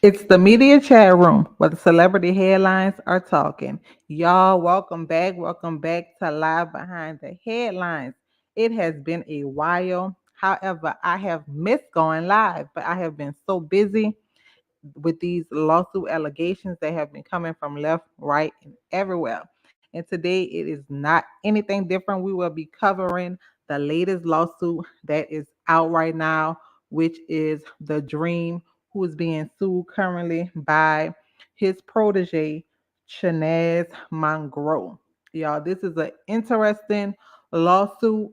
It's the media chat room where the celebrity headlines are talking. Y'all, welcome back to Live Behind the Headlines. It has been a while. However, I have missed going live, but I have been so busy with these lawsuit allegations that have been coming from left, right, and everywhere. And today it is not anything different. We will be covering the latest lawsuit that is out right now, which is The Dream, who is being sued currently by his protege, Chanaaz Mangroe. Y'all, this is an interesting lawsuit.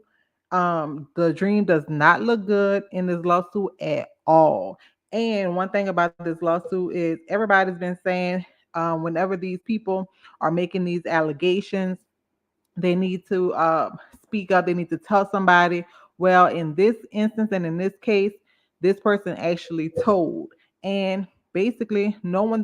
The Dream does not look good in this lawsuit at all. And one thing about this lawsuit is everybody's been saying whenever these people are making these allegations, they need to speak up. They need to tell somebody. Well, in this instance and in this case, this person actually told, and basically, no one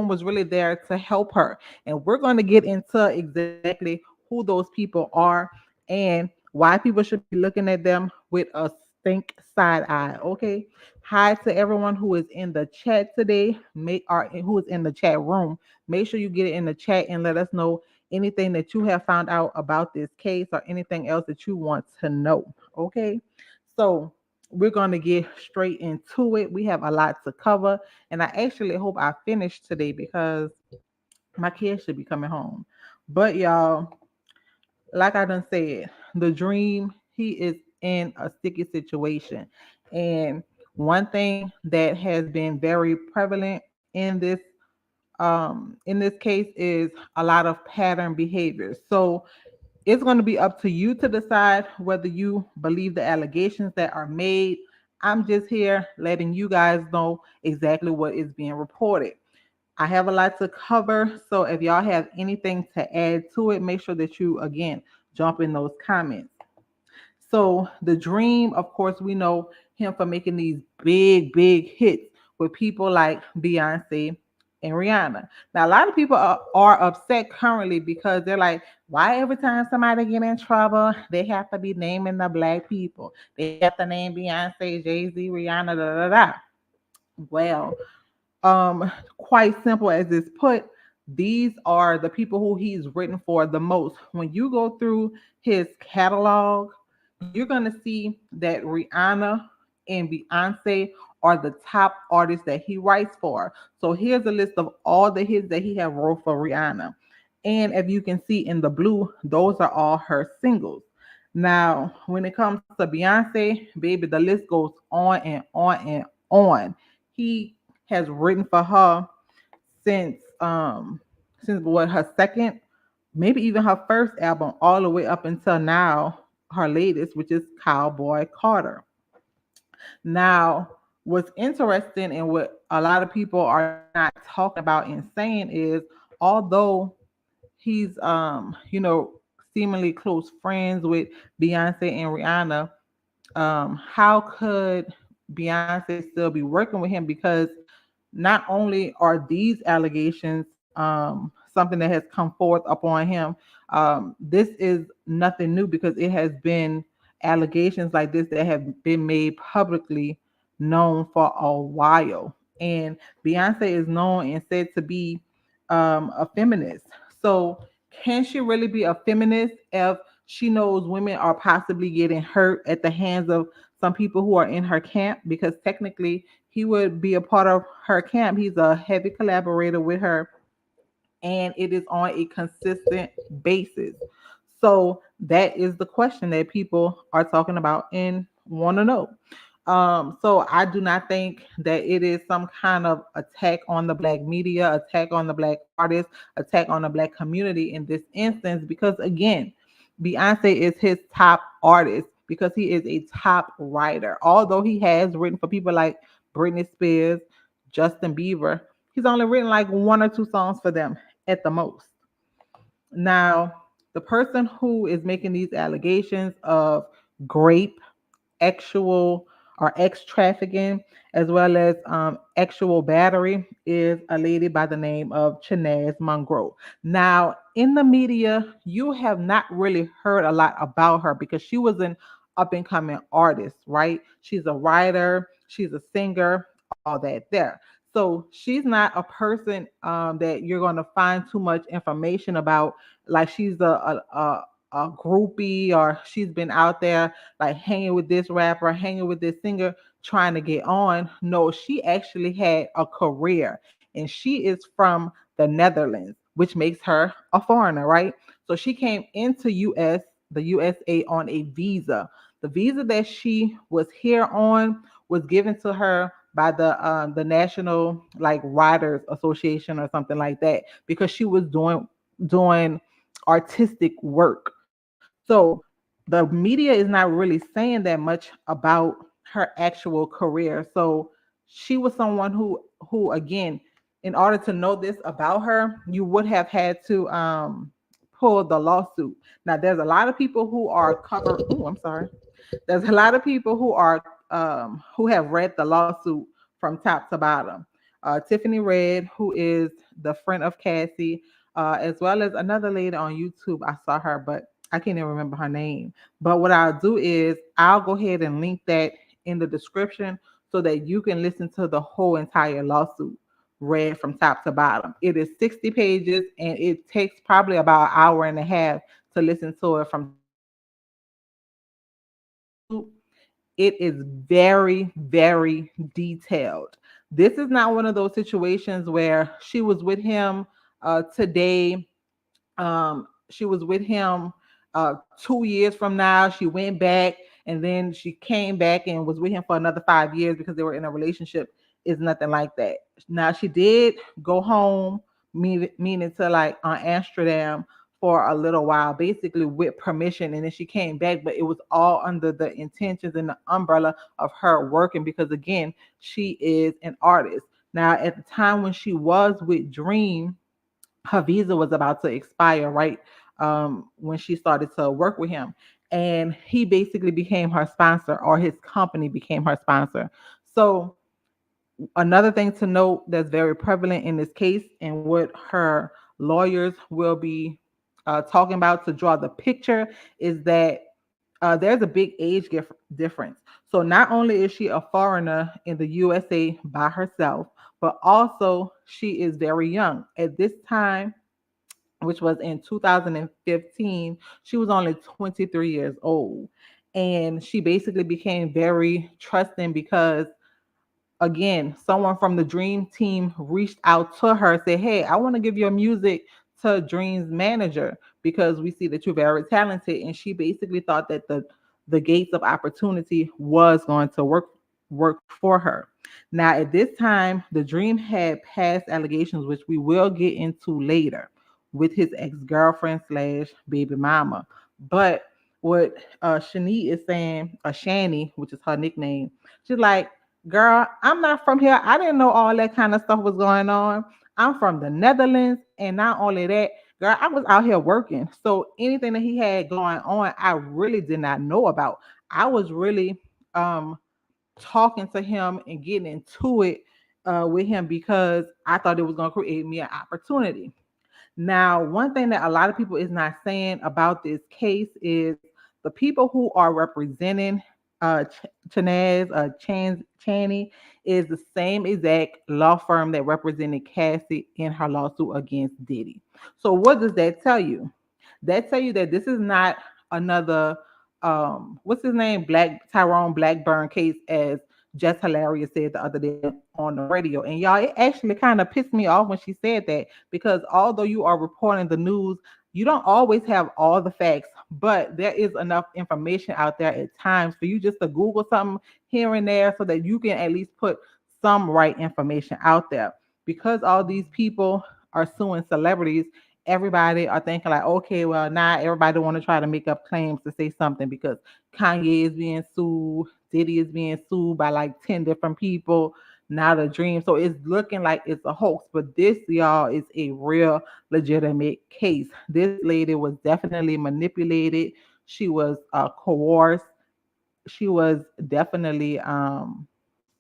was really there to help her. And we're going to get into exactly who those people are and why people should be looking at them with a stink side eye. Okay. Hi to everyone who is in the chat today. Make or who is in the chat room. Make sure you get it in the chat and let us know anything that you have found out about this case or anything else that you want to know. Okay. So we're going to get straight into it. We have a lot to cover. And I actually hope I finish today because my kids should be coming home. But y'all, like I done said, the dream, he is in a sticky situation. And one thing that has been very prevalent in this case is a lot of pattern behaviors. So it's going to be up to you to decide whether you believe the allegations that are made. I'm just here letting you guys know exactly what is being reported. I have a lot to cover, so if y'all have anything to add to it, make sure that you again jump in those comments. So the dream, of course, we know him for making these big hits with people like Beyonce and Rihanna. Now, a lot of people are upset currently because they're like, why every time somebody get in trouble, they have to be naming the black people? They have to name Beyonce, Jay-Z, Rihanna, da da da. Well, quite simple as it's put, these are the people who he's written for the most. When you go through his catalog, you're gonna see that Rihanna and Beyonce are the top artists that he writes for. So here's a list of all the hits that he have wrote for Rihanna. And if you can see in the blue, those are all her singles. Now, when it comes to Beyonce, baby, the list goes on and on and on. He has written for her since what, her second, maybe even her first album, all the way up until now, her latest, which is Cowboy Carter. Now, what's interesting and what a lot of people are not talking about and saying is, although he's seemingly close friends with Beyonce and Rihanna, how could Beyonce still be working with him? Because not only are these allegations something that has come forth upon him, this is nothing new because it has been allegations like this that have been made publicly known for a while. And Beyonce is known and said to be a feminist. So, can she really be a feminist if she knows women are possibly getting hurt at the hands of some people who are in her camp? Because technically, he would be a part of her camp. He's a heavy collaborator with her, and it is on a consistent basis. So that is the question that people are talking about and want to know. So I do not think that it is some kind of attack on the black media, attack on the black artists, attack on the black community in this instance, because again, Beyonce is his top artist because he is a top writer. Although he has written for people like Britney Spears, Justin Bieber, he's only written like one or two songs for them at the most. Now, the person who is making these allegations of grape, actual or ex trafficking, as well as actual battery, is a lady by the name of Chanaaz Mangroe. Now, in the media, you have not really heard a lot about her because she was an up and coming artist, right? She's a writer, she's a singer, all that there. So she's not a person that you're going to find too much information about. Like she's a groupie, or she's been out there like hanging with this rapper, hanging with this singer, trying to get on. No, she actually had a career, and she is from the Netherlands, which makes her a foreigner, right? So she came into the USA on a visa. The visa that she was here on was given to her by the National like Writers Association or something like that, because she was doing artistic work. So the media is not really saying that much about her actual career. So she was someone who again, in order to know this about her, you would have had to pull the lawsuit. Now there's a lot of people who are covered. Oh, I'm sorry. There's a lot of people who have read the lawsuit from top to bottom. Tiffany Red, who is the friend of Cassie, as well as another lady on YouTube. I saw her, but I can't even remember her name. But what I'll do is I'll go ahead and link that in the description so that you can listen to the whole entire lawsuit read from top to bottom. It is 60 pages, and it takes probably about an hour and a half to listen to it from top to bottom. Now, in this lawsuit, it is very, very detailed. This is not one of those situations where she was with him today, she was with him 2 years from now. She went back, and then she came back and was with him for another 5 years because they were in a relationship. Is nothing like that. Now she did go home, meaning to like Amsterdam for a little while, basically with permission, and then she came back, but it was all under the intentions and the umbrella of her working, because again, she is an artist. Now, at the time when she was with Dream, her visa was about to expire, right? When she started to work with him. And he basically became her sponsor, or his company became her sponsor. So, another thing to note that's very prevalent in this case, and what her lawyers will be talking about to draw the picture, is that there's a big age difference. So, not only is she a foreigner in the USA by herself, but also she is very young. At this time, which was in 2015, she was only 23 years old. And she basically became very trusting because, again, someone from the Dream team reached out to her, said, "Hey, I want to give your music to Dream's manager because we see that you're very talented." And she basically thought that the gates of opportunity was going to work for her. Now, at this time, the Dream had past allegations, which we will get into later, with his ex-girlfriend slash baby mama. But what Channii is saying, Channii, which is her nickname, she's like, "Girl, I'm not from here. I didn't know all that kind of stuff was going on. I'm from the Netherlands. And not only that, girl, I was out here working. So anything that he had going on, I really did not know about. I was really um talking to him and getting into it with him because I thought it was going to create me an opportunity." Now, one thing that a lot of people is not saying about this case is the people who are representing Chanaaz, Channii, is the same exact law firm that represented Cassie in her lawsuit against Diddy. So, what does that tell you? That tell you that this is not another what's his name, Tyrone Blackburn case, as Just Hilarious said the other day on the radio. And y'all, it actually kind of pissed me off when she said that, because although you are reporting the news, you don't always have all the facts, but there is enough information out there at times for you just to Google something here and there so that you can at least put some right information out there. Because all these people are suing celebrities, everybody are thinking like, okay, well, now everybody want to try to make up claims to say something, because Kanye is being sued, Diddy is being sued by like 10 different people, not a dream. So it's looking like it's a hoax. But this, y'all, is a real legitimate case. This lady was definitely manipulated. She was coerced. She was definitely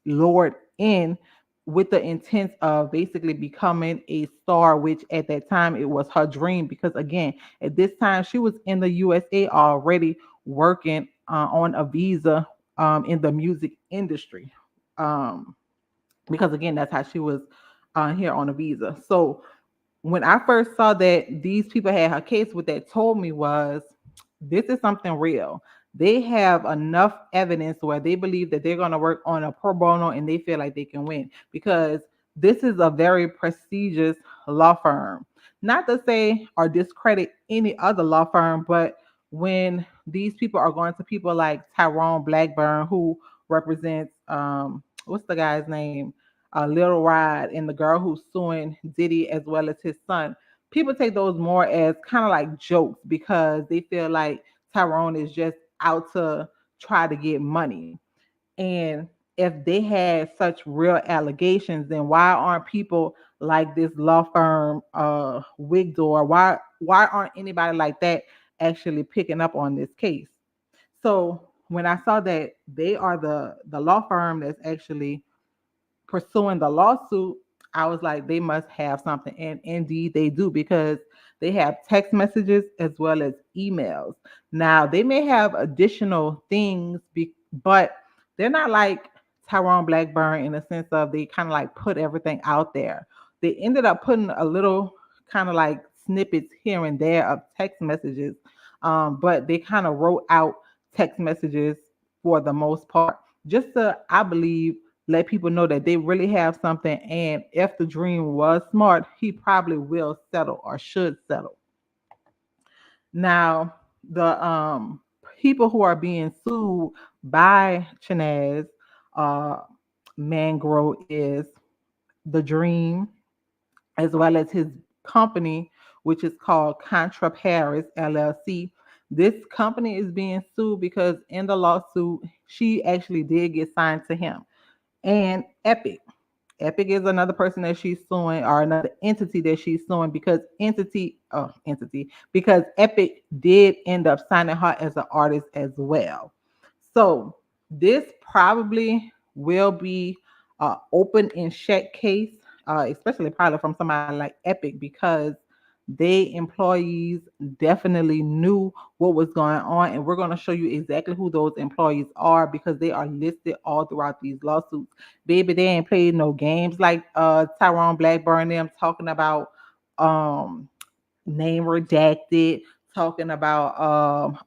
lured in with the intent of basically becoming a star, which at that time it was her dream. Because again, at this time she was in the USA already working on a visa in the music industry. Um, because again, that's how she was here on a visa. So when I first saw that these people had her case, what that told me was this is something real. They have enough evidence where they believe that they're going to work on a pro bono and they feel like they can win because this is a very prestigious law firm. Not to say or discredit any other law firm, but when these people are going to people like Tyrone Blackburn, who represents what's the guy's name? Little Rod and the girl who's suing Diddy as well as his son. People take those more as kind of like jokes because they feel like Tyrone is just out to try to get money. And if they had such real allegations, then why aren't people like this law firm, Wigdor? Why aren't anybody like that actually picking up on this case? So when I saw that they are the law firm that's actually pursuing the lawsuit, I was like, they must have something. And indeed, they do because they have text messages as well as emails. Now, they may have additional things, but they're not like Tyrone Blackburn in the sense of they kind of like put everything out there. They ended up putting a little kind of like snippets here and there of text messages, but they kind of wrote out text messages for the most part, just to, I believe, let people know that they really have something. And if the dream was smart, he probably will settle or should settle. Now, the people who are being sued by Chanaaz uh, Mangroe is the Dream, as well as his company, which is called Contra Paris LLC. This company is being sued because in the lawsuit, she actually did get signed to him. And Epic. Epic is another person that she's suing, or another entity that she's suing because because Epic did end up signing her as an artist as well. So this probably will be open and shut case, especially probably from somebody like Epic because they employees definitely knew what was going on, and we're going to show you exactly who those employees are because they are listed all throughout these lawsuits. Baby, they ain't played no games like Tyrone Blackburn them talking about um name redacted, talking about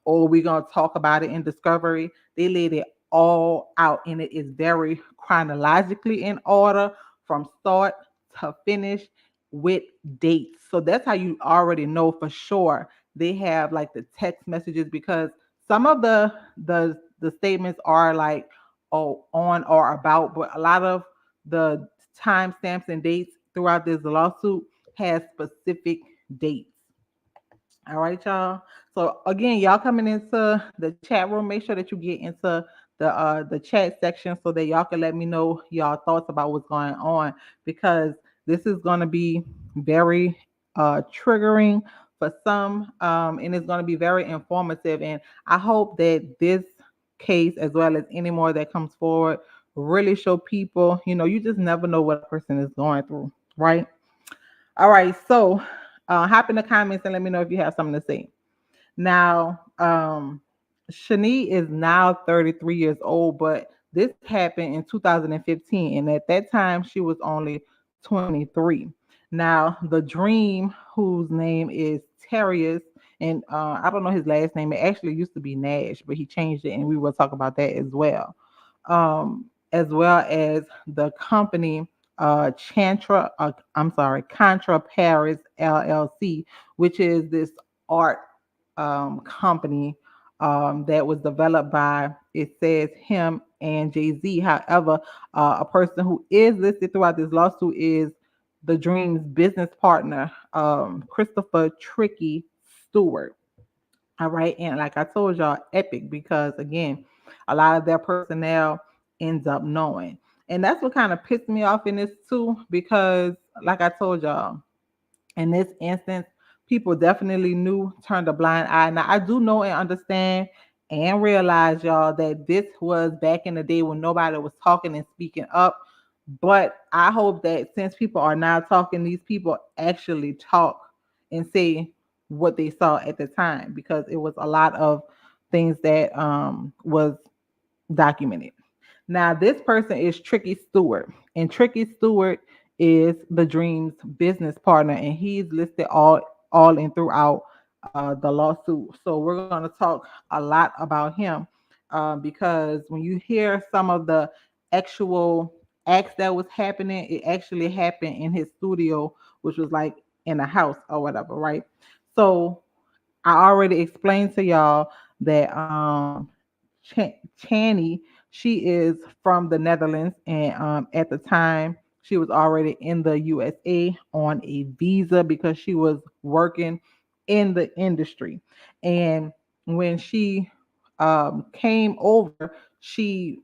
oh, we're gonna talk about it in discovery. They laid it all out and it is very chronologically in order from start to finish with dates. So that's how you already know for sure they have like the text messages because some of the statements are like oh on or about, but a lot of the timestamps and dates throughout this lawsuit has specific dates. All right, y'all. So again, y'all coming into the chat room, make sure that you get into the chat section so that y'all can let me know y'all thoughts about what's going on because this is going to be very triggering for some, and it's going to be very informative. And I hope that this case, as well as any more that comes forward, really show people, you just never know what a person is going through, right? All right, so hop in the comments and let me know if you have something to say. Now, Channii is now 33 years old, but this happened in 2015, and at that time she was only 23. Now, the Dream, whose name is Terrius, and I don't know his last name. It actually used to be Nash, but he changed it, and we will talk about that as well. As well as the company Contra Paris LLC, which is this art company that was developed by, it says, him and Jay-Z. However, a person who is listed throughout this lawsuit is the Dream's business partner, Christopher Tricky Stewart. All right. And like I told y'all, Epic, because again, a lot of their personnel ends up knowing. And that's what kind of pissed me off in this too, because like I told y'all, in this instance, people definitely knew, turned a blind eye. Now, I do know and understand and realize, y'all, that this was back in the day when nobody was talking and speaking up. But I hope that since people are now talking, these people actually talk and say what they saw at the time because it was a lot of things that was documented. Now, this person is Tricky Stewart, and Tricky Stewart is the Dream's business partner, and he's listed all in throughout the lawsuit. So we're going to talk a lot about him because when you hear some of the actual acts that was happening, it actually happened in his studio, which was like in a house or whatever, right? So I already explained to y'all that Channii, she is from the Netherlands, and at the time she was already in the USA on a visa because she was working in the industry. And when she came over, she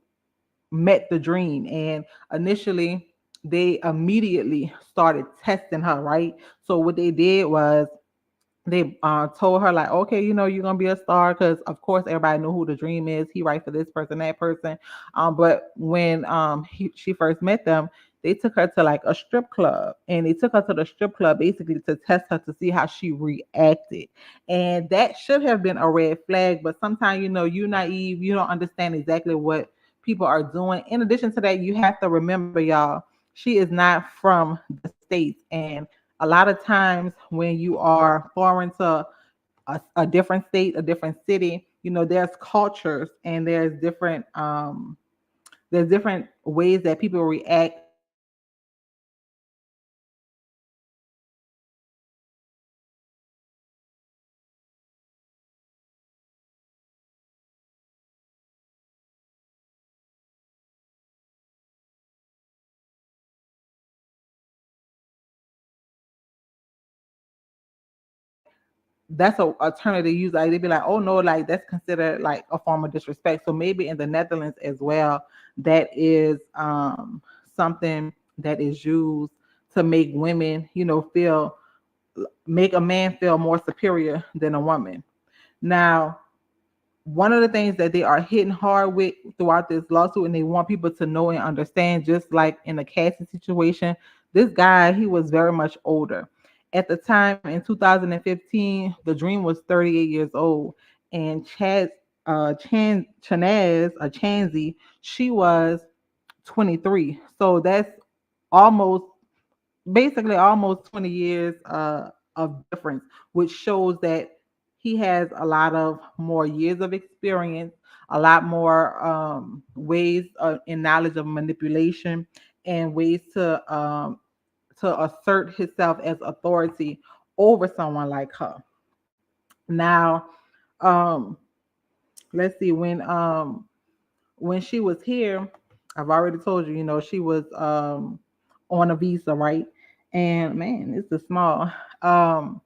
met the Dream, and initially they immediately started testing her, right? So what they did was they told her like, okay, you're gonna be a star because of course everybody knew who the Dream is. He writes for this person, that person. But when she first met them, they took her to like a strip club, and they took her to the strip club basically to test her to see how she reacted. And that should have been a red flag, but sometimes you're naive, you don't understand exactly what people are doing. In addition to that, you have to remember, y'all, she is not from the States, and a lot of times when you are foreign to a different state, a different city, there's cultures and there's different ways that people react to certain situations. So you have to understand that that's a term they use. Like they be like, oh no, like that's considered like a form of disrespect. So maybe in the Netherlands as well, that is something that is used to make women, feel make a man feel more superior than a woman. Now, one of the things that they are hitting hard with throughout this lawsuit, and they want people to know and understand, just like in the Cassie situation, this guy, he was very much older. At the time in 2015, the Dream was 38 years old, and Chanaaz, or Chansey, she was 23. So that's almost basically almost 20 years of difference, which shows that he has a lot of more years of experience, a lot more ways in knowledge of manipulation, and ways to assert himself as authority over someone like her. Now, um, let's see, when she was here, I've already told you, she was on a visa, right? And man, it's a small. Um,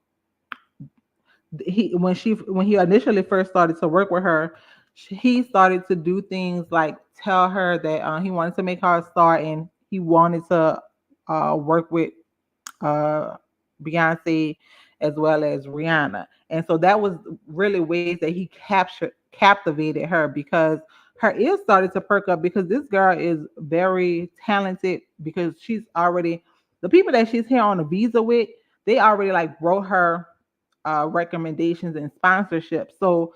when he initially first started to work with her, he started to do things like tell her that he wanted to make her a star, and he wanted to work with uh, Beyonce as well as Rihanna. And so that was really ways that he captivated her, because her ears started to perk up, because this girl is very talented, because she's already the people that she's here on a visa with, they already like wrote her recommendations and sponsorship. So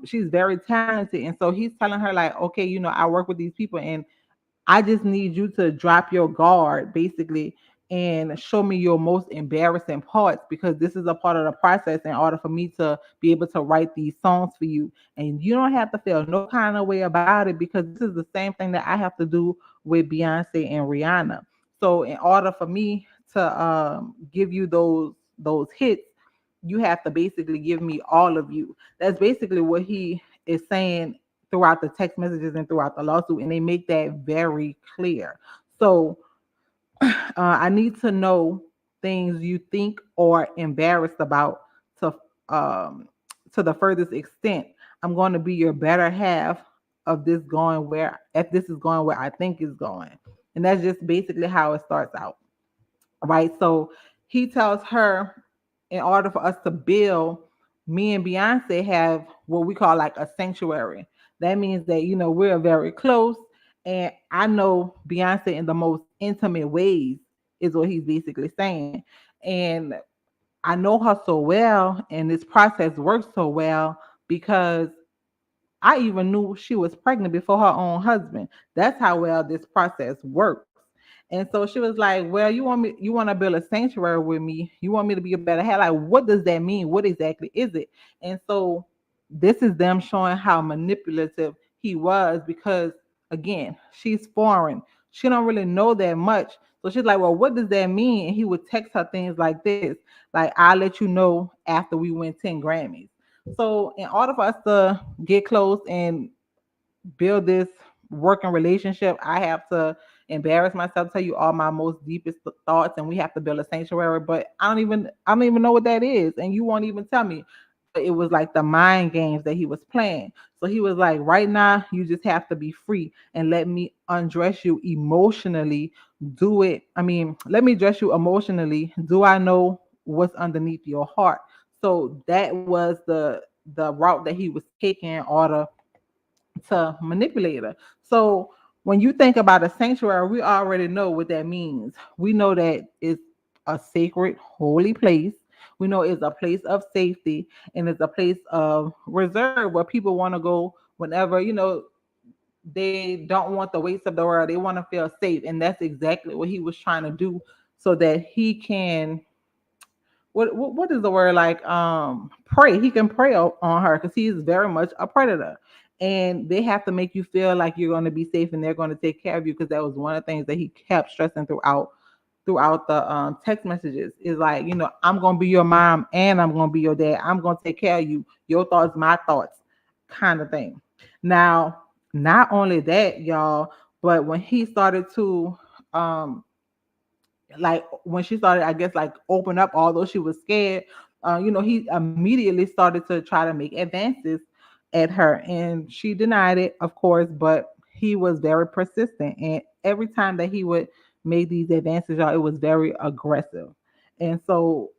she's very talented. And so he's telling her like, okay, I work with these people, and I just need you to drop your guard basically and show me your most embarrassing parts, because this is a part of the process in order for me to be able to write these songs for you. And you don't have to feel no kind of way about it, because this is the same thing that I have to do with Beyonce and Rihanna. So in order for me to give you those hits, you have to basically give me all of you. That's basically what he is saying throughout the text messages and throughout the lawsuit, and they make that very clear. So I need to know things you think or embarrassed about to um, to the furthest extent. I'm going to be your better half of this going where if this is going where I think it's going, and that's just basically how it starts out, right? So he tells her, in order for us to build, me and Beyonce have what we call like a sanctuary. That means that we're very close, and I know Beyonce in the most intimate ways, is what he's basically saying. And I know her so well, and this process works so well because I even knew she was pregnant before her own husband. That's how well this process works. And so she was like, "Well, you want to build a sanctuary with me? You want me to be a better head? Like, what does that mean? What exactly is it?" And so this is them showing how manipulative he was because, again, she's foreign. She don't really know that much. So she's like, "Well, what does that mean?" And he would text her things like this, like, "I'll let you know after we win 10 Grammys." So in order for us to get close and build this working relationship, I have to embarrass myself, tell you all my most deepest thoughts, and we have to build a sanctuary. But I don't even know what that is, and you won't even tell me. But it was like the mind games that he was playing. So he was like, right now, you just have to be free and let me undress you emotionally. Do it. I mean, let me dress you emotionally. Do I know what's underneath your heart? So that was the route that he was taking in order to manipulate her. So when you think about a sanctuary, we already know what that means. We know that it's a sacred, holy place. We know it's a place of safety and it's a place of reserve where people want to go whenever, they don't want the weights of the world. They want to feel safe. And that's exactly what he was trying to do so that he can what is the word, like prey. He can prey on her because he's very much a predator, and they have to make you feel like you're going to be safe and they're going to take care of you, because that was one of the things that he kept stressing throughout the text messages, is like, I'm going to be your mom and I'm going to be your dad. I'm going to take care of you, your thoughts my thoughts, kind of thing. Now, not only that, y'all, but when he started to um like when she started, I guess, like open up, although she was scared, he immediately started to try to make advances at her, and she denied it, of course, but he was very persistent, and every time that he would make these advances, y'all, it was very aggressive. And so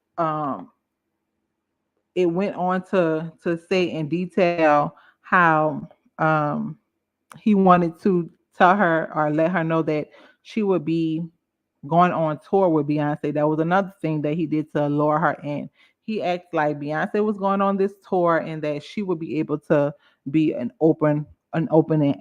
it went on to say in detail how he wanted to tell her or let her know that she would be going on tour with Beyonce. That was another thing that he did to lure her in. He acted like Beyonce was going on this tour and that she would be able to be an opening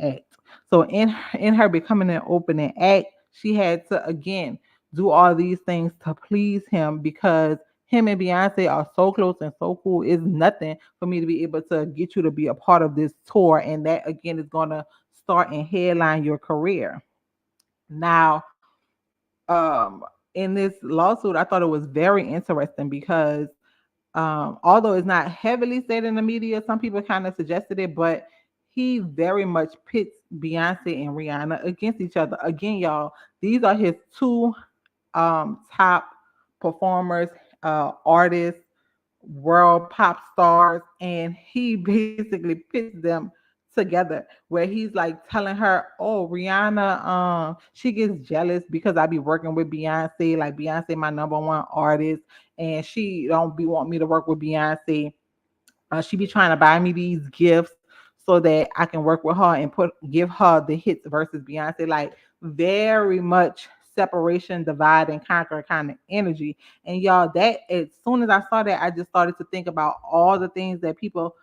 act. So in her becoming an opening act, she had to again do all these things to please him, because him and Beyonce are so close and so cool. It's nothing for me to be able to get you to be a part of this tour, and that again is gonna start and headline your career. Now, um in this lawsuit, I thought it was very interesting because although it's not heavily said in the media, some people kind of suggested it, but he very much pits Beyonce and Rihanna against each other. Again, y'all, these are his two top performers, artists, world pop stars, and he basically pits them together, where he's like telling her, "Oh, Rihanna, she gets jealous because I be working with Beyonce. Like, Beyonce my number one artist, and she don't be want me to work with Beyonce. She be trying to buy me these gifts so that I can work with her and give her the hits versus Beyonce." Like, very much separation, divide and conquer kind of energy. And y'all, that as soon as I saw that, I just started to think about all the things that people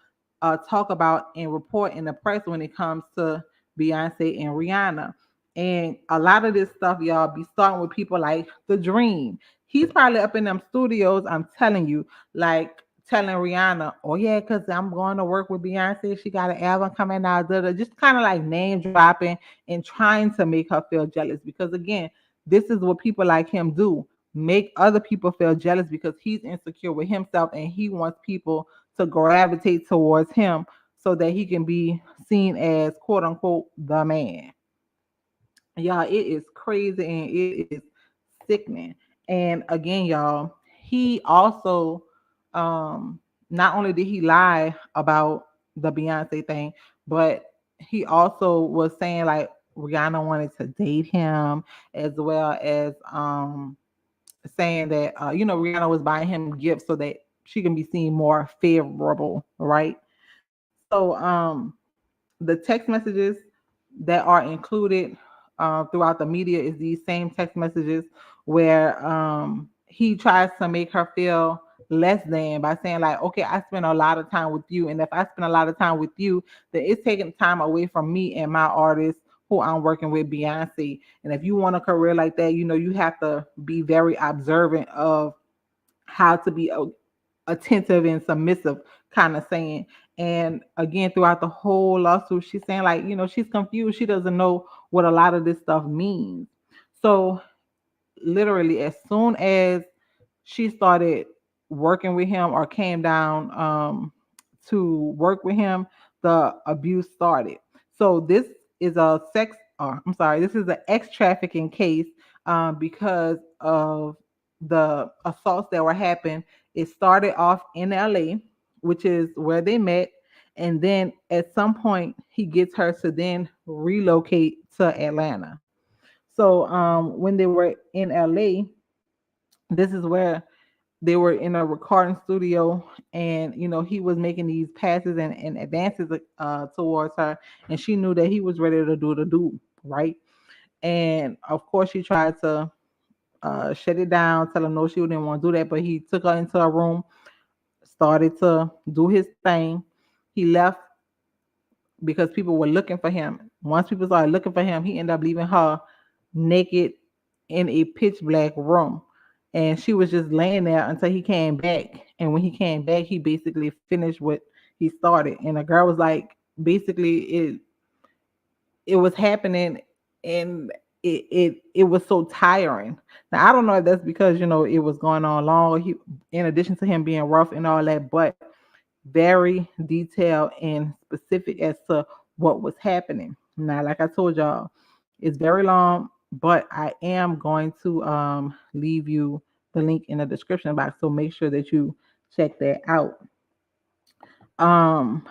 talk about and report in the press when it comes to Beyonce and Rihanna. And a lot of this stuff, y'all, be starting with people like The Dream. He's probably up in them studios, I'm telling you, like telling Rihanna, "Oh yeah, because I'm going to work with Beyonce. She got an album coming out." Just kind of like name dropping and trying to make her feel jealous. Because again, this is what people like him do: make other people feel jealous because he's insecure with himself and he wants people to gravitate towards him so that he can be seen as quote unquote the man. Y'all, it is crazy and it is sickening. And again, y'all, he also not only did he lie about the Beyonce thing, but he also was saying like Rihanna wanted to date him, as well as saying that Rihanna was buying him gifts so that she can be seen more favorable, right? So the text messages that are included throughout the media is these same text messages where he tries to make her feel less than by saying like, okay, I spend a lot of time with you, and if I spend a lot of time with you, then it's taking time away from me and my artist who I'm working with, Beyonce. And if you want a career like that, you have to be very observant of how to be attentive and submissive, kind of saying. And again, throughout the whole lawsuit, she's saying like, she's confused. She doesn't know what a lot of this stuff means. So literally, as soon as she started working with him or came down to work with him, the abuse started. So this is a this is an ex trafficking case because of the assaults that were happening. It started off in LA, which is where they met. And then at some point, he gets her to then relocate to Atlanta. So when they were in LA, this is where they were in a recording studio, and he was making these passes and advances towards her, and she knew that he was ready to do right. And of course she tried to shut it down, tell him no, she didn't want to do that, but he took her into a room, started to do his thing. He left because people were looking for him. Once people started looking for him, he ended up leaving her naked in a pitch black room. And she was just laying there until he came back. And when he came back, he basically finished what he started. And the girl was like, basically, it was happening, and it was so tiring. Now I don't know if that's because it was going on long. In addition to him being rough and all that, but very detailed and specific as to what was happening. Now, like I told y'all, it's very long, but I am going to leave you the link in the description box. So make sure that you check that out. Um,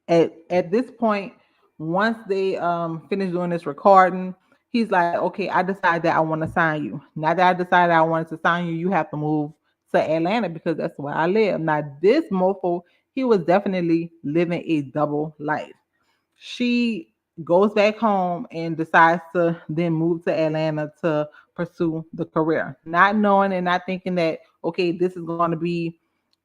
at this point, once they finish doing this recording, he's like, okay, I decided that I want to sign you. Now that I decided I wanted to sign you, you have to move to Atlanta because that's where I live. Now this mofo, he was definitely living a double life. She goes back home and decides to then move to Atlanta to pursue the career, not knowing and not thinking that, okay, this is going to be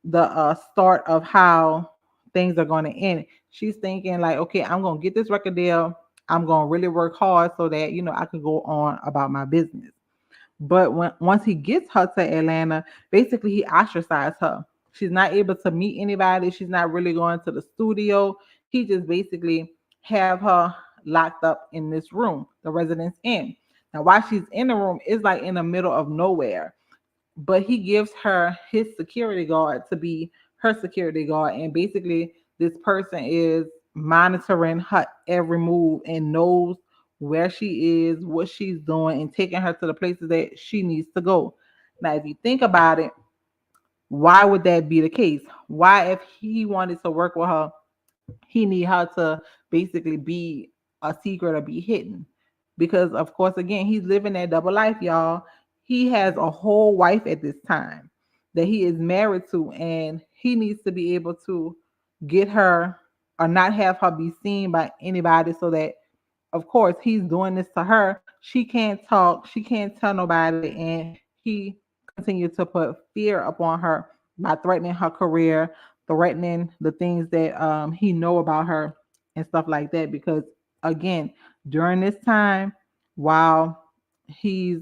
the start of how things are going to end. She's thinking like, okay, I'm going to get this record deal. I'm going to really work hard so that, I can go on about my business. But once he gets her to Atlanta, basically he ostracized her. She's not able to meet anybody. She's not really going to the studio. He just basically have her locked up in this room, the residence inn. Now, while she's in the room, it's like in the middle of nowhere. But he gives her his security guard to be her security guard. And basically, this person is monitoring her every move and knows where she is, what she's doing, and taking her to the places that she needs to go. Now, if you think about it, why would that be the case? Why, if he wanted to work with her, he need her to basically be a secret or be hidden? Because of course, again, he's living that double life, y'all. He has a whole wife at this time that he is married to, and he needs to be able to get her or not have her be seen by anybody, so that of course he's doing this to her. She can't talk, she can't tell nobody, and he continued to put fear upon her by threatening her career, threatening the things that he know about her and stuff like that. Because again, during this time, while he's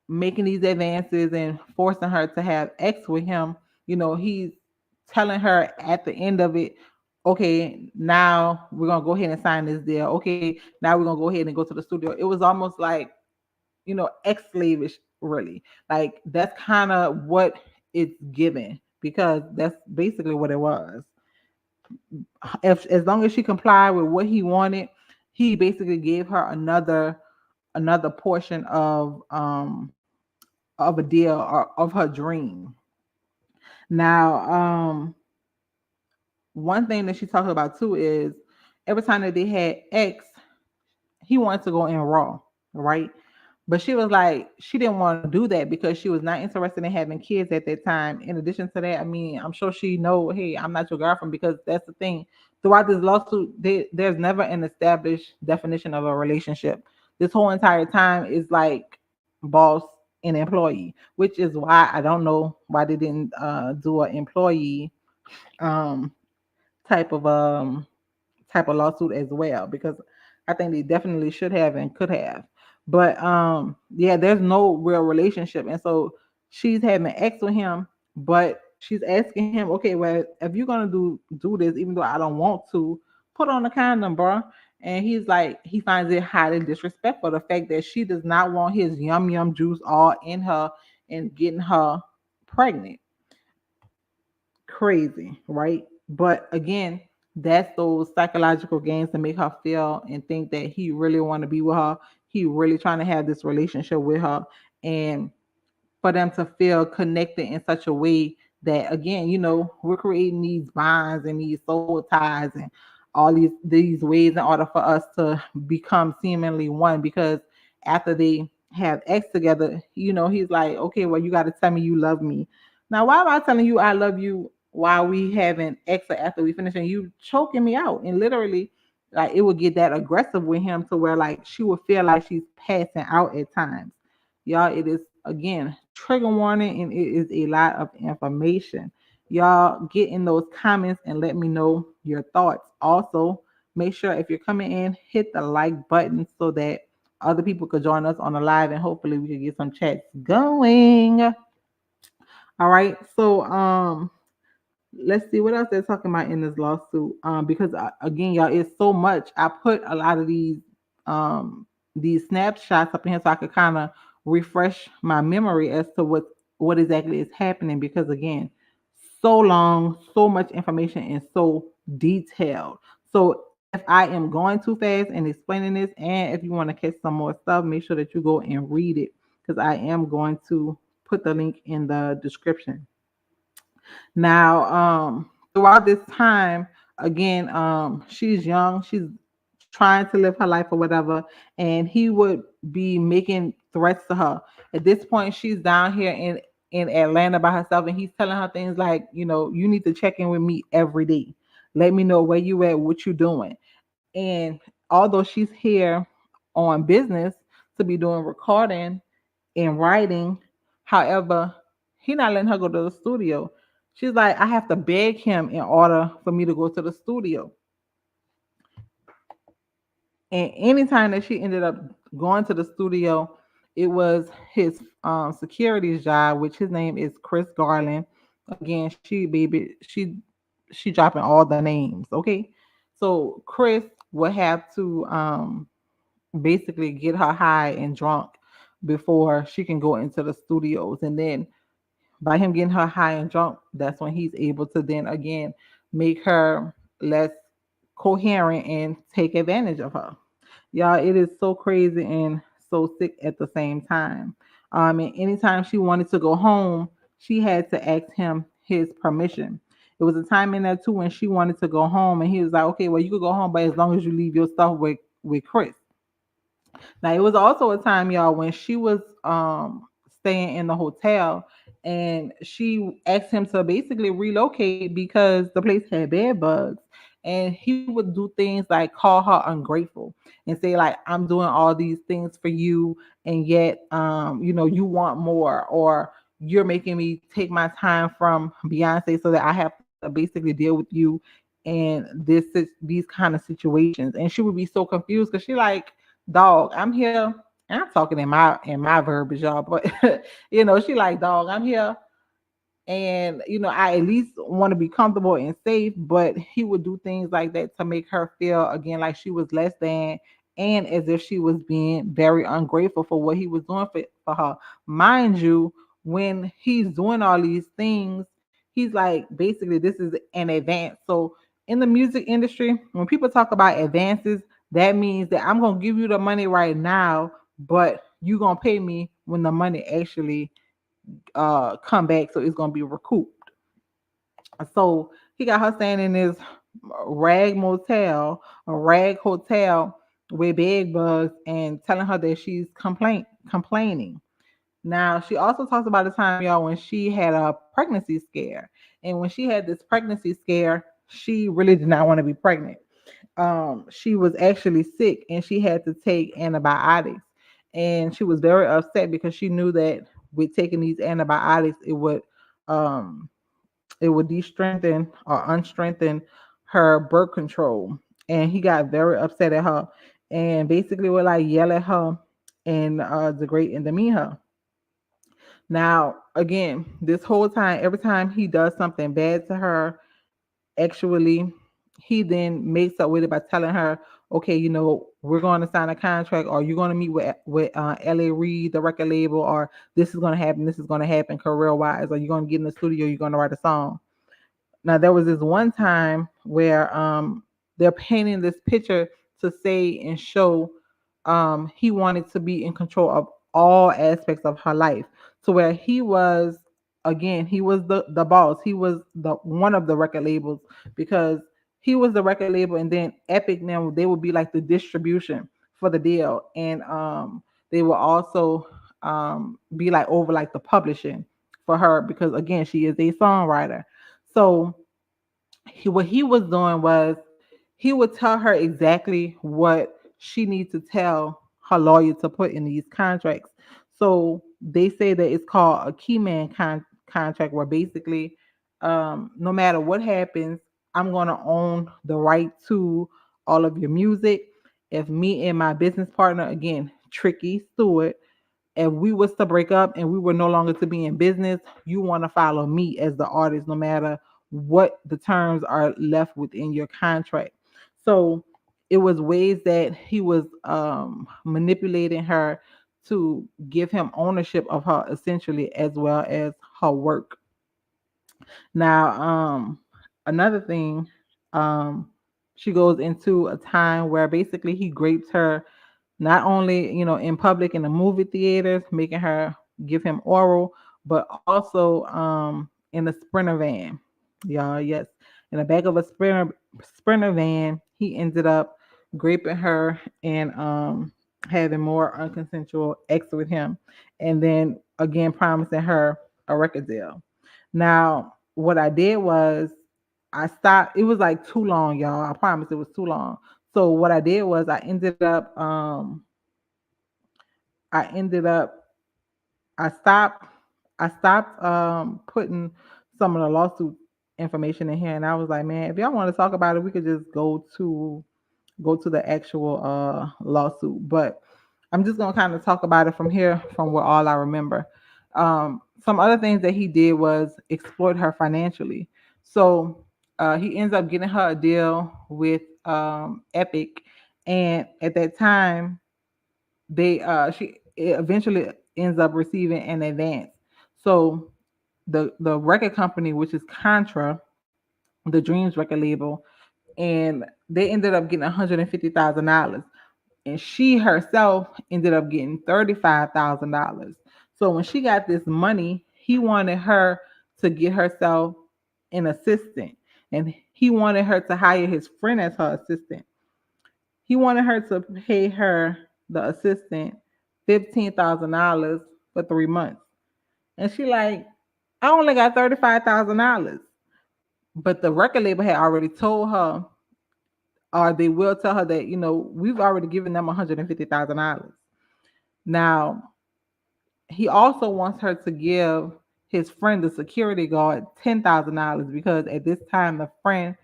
making these advances and forcing her to have sex with him, he's telling her at the end of it, okay, now we're gonna go ahead and sign this deal. Okay, now we're gonna go ahead and go to the studio. It was almost like, ex-slavish, really. Like that's kind of what it's given, because that's basically what it was. If as long as she complied with what he wanted, he basically gave her another portion of a deal or of her dream. Now, one thing that she talked about too is every time that they had X, he wanted to go in raw, right? But she was like, she didn't want to do that because she was not interested in having kids at that time. In addition to that, I mean, I'm sure she know, hey, I'm not your girlfriend, because that's the thing. Throughout this lawsuit, there's never an established definition of a relationship. This whole entire time is like boss an employee, which is why I don't know why they didn't do an employee um type of type of lawsuit as well, because I think they definitely should have and could have. But yeah, there's no real relationship. And so she's having sex with him, but she's asking him, okay, well, if you're gonna do this, even though I don't want to, put on a condom, bro. And he's like, he finds it highly disrespectful, the fact that she does not want his yum yum juice all in her and getting her pregnant. Crazy, right? But again, that's those psychological games to make her feel and think that he really want to be with her. He really trying to have this relationship with her, and for them to feel connected in such a way that, again, we're creating these bonds and these soul ties and all these ways in order for us to become seemingly one. Because after they have X together, he's like, okay, well, you got to tell me you love me. Now, why am I telling you I love you while we having X, or after we finish, and you choking me out? And literally, like, it would get that aggressive with him to where, like, she would feel like she's passing out at times. Y'all, it is, again, trigger warning, and it is a lot of information. Y'all get in those comments and let me know your thoughts. Also, make sure if you're coming in, hit the like button so that other people could join us on the live, and hopefully we can get some chats going. All right. So let's see what else they're talking about in this lawsuit. Because again, y'all, it's so much. I put a lot of these snapshots up in here so I could kind of refresh my memory as to what exactly is happening. Because again, so long, so much information, and so detailed. So if I am going too fast and explaining this, and if you want to catch some more stuff, make sure that you go and read it, because I am going to put the link in the description. Now, throughout this time, again, she's young, she's trying to live her life or whatever, and he would be making threats to her. At this point, she's down here in Atlanta by herself, and he's telling her things like, you need to check in with me every day. Let me know where you at, what you doing. And although she's here on business to be doing recording and writing, however, he not letting her go to the studio. She's like, I have to beg him in order for me to go to the studio. And anytime that she ended up going to the studio, it was his security's job, which his name is Chris Garland. Again, she dropping all the names. Okay, so Chris would have to basically get her high and drunk before she can go into the studios, and then by him getting her high and drunk, that's when he's able to then again make her less coherent and take advantage of her. Y'all, it is so crazy and so sick at the same time. And anytime she wanted to go home, she had to ask him his permission. It was a time in there too when she wanted to go home, and he was like, "Okay, well, you could go home, but as long as you leave your stuff with Chris." Now, it was also a time, y'all, when she was staying in the hotel, and she asked him to basically relocate because the place had bed bugs. And he would do things like call her ungrateful and say, like, I'm doing all these things for you, and yet you want more, or you're making me take my time from Beyonce so that I have to basically deal with you and these kind of situations. And she would be so confused because she like, dog, I'm here. And I'm talking in my verbiage, y'all, but she like, dog, I'm here, and I at least want to be comfortable and safe. But he would do things like that to make her feel again like she was less than, and as if she was being very ungrateful for what he was doing for her. Mind you, when he's doing all these things, he's like, basically, this is an advance. So in the music industry, when people talk about advances, that means that I'm gonna give you the money right now, but you gonna pay me when the money actually come back, so it's gonna be recouped. So he got her staying in this rag motel, a rag hotel with bed bugs, and telling her that she's complaining. Now, she also talks about the time, y'all, when she had a pregnancy scare. And when she had this pregnancy scare, she really did not want to be pregnant. She was actually sick and she had to take antibiotics. and she was very upset because she knew that with taking these antibiotics, um it would de-strengthen or unstrengthen her birth control. And he got very upset at her and basically would like yell at her and degrade and demean her. Now, again, this whole time, every time he does something bad to her, actually, he then makes up with it by telling her, okay, we're going to sign a contract, or you're going to meet with LA Reid, the record label, or this is going to happen career wise, or you're going to get in the studio, you're going to write a song. Now there was this one time where they're painting this picture to say and show he wanted to be in control of all aspects of her life. To where he was, again, he was the boss. He was the one of the record labels, because he was the record label, and then Epic now they would be like the distribution for the deal, and they will also be like over like the publishing for her, because again she is a songwriter. So what he was doing was he would tell her exactly what she needs to tell her lawyer to put in these contracts. So they say that it's called a key man contract, where basically, no matter what happens, I'm going to own the right to all of your music. If me and my business partner, again, Tricky Stewart, if we was to break up and we were no longer to be in business, you want to follow me as the artist, no matter what the terms are left within your contract. So it was ways that he was manipulating her to give him ownership of her, essentially, as well as her work. Now, another thing, um, she goes into a time where basically he raped her, not only in public in the movie theaters, making her give him oral, but also in a sprinter van. Y'all, yes, in the back of a sprinter van, he ended up raping her and having more unconsensual acts with him, and then again promising her a record deal. Now, what I did was I stopped. It was like too long, y'all. I promise it was too long. So what I did was I ended up I stopped putting some of the lawsuit information in here, and I was like, man, if y'all want to talk about it, we could just go to the actual lawsuit. But I'm just gonna kind of talk about it from here, from what all I remember. Some other things that he did was exploit her financially. So he ends up getting her a deal with Epic, and at that time, they she eventually ends up receiving an advance. So the record company, which is Contra, the Dreams record label, and they ended up getting $150,000, and she herself ended up getting $35,000. So when she got this money, he wanted her to get herself an assistant, and he wanted her to hire his friend as her assistant. He wanted her to pay her, the assistant, $15,000 for 3 months. And she like, I only got $35,000. But the record label had already told her, or they will tell her that, we've already given them $150,000. Now, he also wants her to give his friend, the security guard, $10,000, because at this time the friend,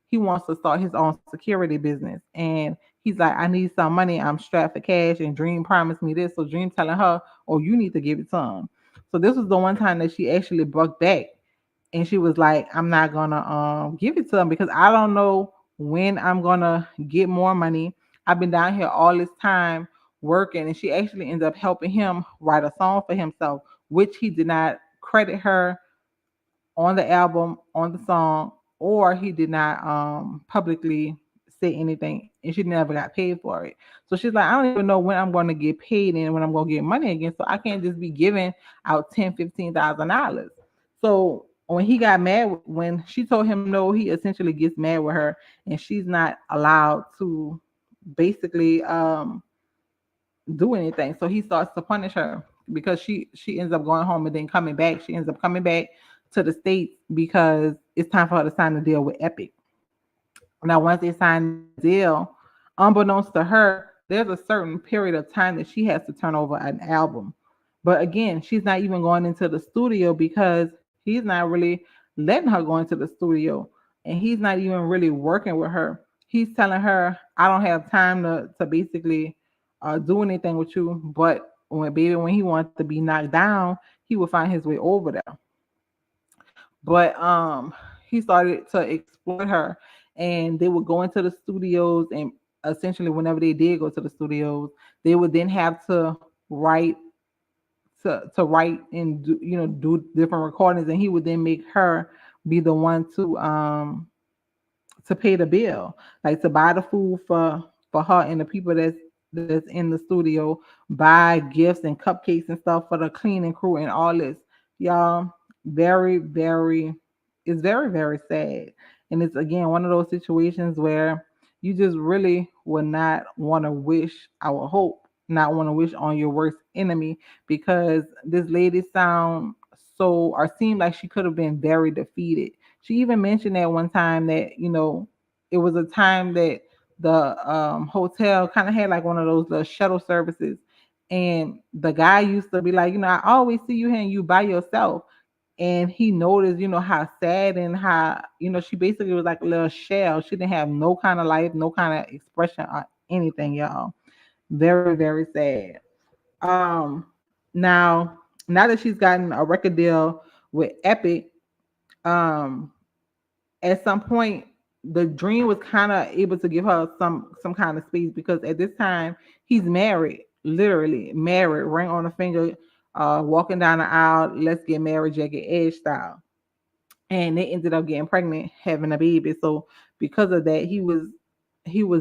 he wants to start his own security business, and he's like, I need some money, I'm strapped for cash, and Dream promised me this. So Dream telling her, oh, you need to give it to him. So this was the one time that she actually bucked back, and she was like, I'm not gonna give it to him, because I don't know when I'm gonna get more money. I've been down here all this time working. And she actually ended up helping him write a song for himself, which he did not credit her on the album, on the song, or he did not publicly say anything, and she never got paid for it. So she's like, I don't even know when I'm going to get paid and when I'm going to get money again, so I can't just be giving out $10,000-$15,000. So when he got mad, when she told him no, he essentially gets mad with her, and she's not allowed to basically do anything. So he starts to punish her, because she ends up going home and then coming back. She ends up coming back to the States because it's time for her to sign a deal with Epic. Now, once they sign the deal, unbeknownst to her, there's a certain period of time that she has to turn over an album. But again, she's not even going into the studio because he's not really letting her go into the studio, and he's not even really working with her. He's telling her, "I don't have time to basically do anything with you." But when he wants to be knocked down, he would find his way over there. But he started to exploit her, and they would go into the studios, and essentially whenever they did go to the studios, they would then have to write write and do, do different recordings, and he would then make her be the one to pay the bill, like to buy the food for her and the people that's in the studio, buy gifts and cupcakes and stuff for the cleaning crew and all this. Y'all, very, very, it's very, very sad. And it's again one of those situations where you just really would not want to wish, I would hope, not want to wish on your worst enemy, because this lady sound so, or seemed like she could have been very defeated. She even mentioned that one time that, it was a time that the hotel kind of had like one of those little shuttle services. And the guy used to be like, I always see you here and you by yourself. And he noticed, how sad and how, she basically was like a little shell. She didn't have no kind of life, no kind of expression or anything, y'all. Very, very sad. Um, now that she's gotten a record deal with Epic, um, at some point the dream was kind of able to give her some kind of space, because at this time he's married, literally married, ring on the finger, walking down the aisle, let's get married, Jagged Edge style. And they ended up getting pregnant, having a baby. So because of that, he was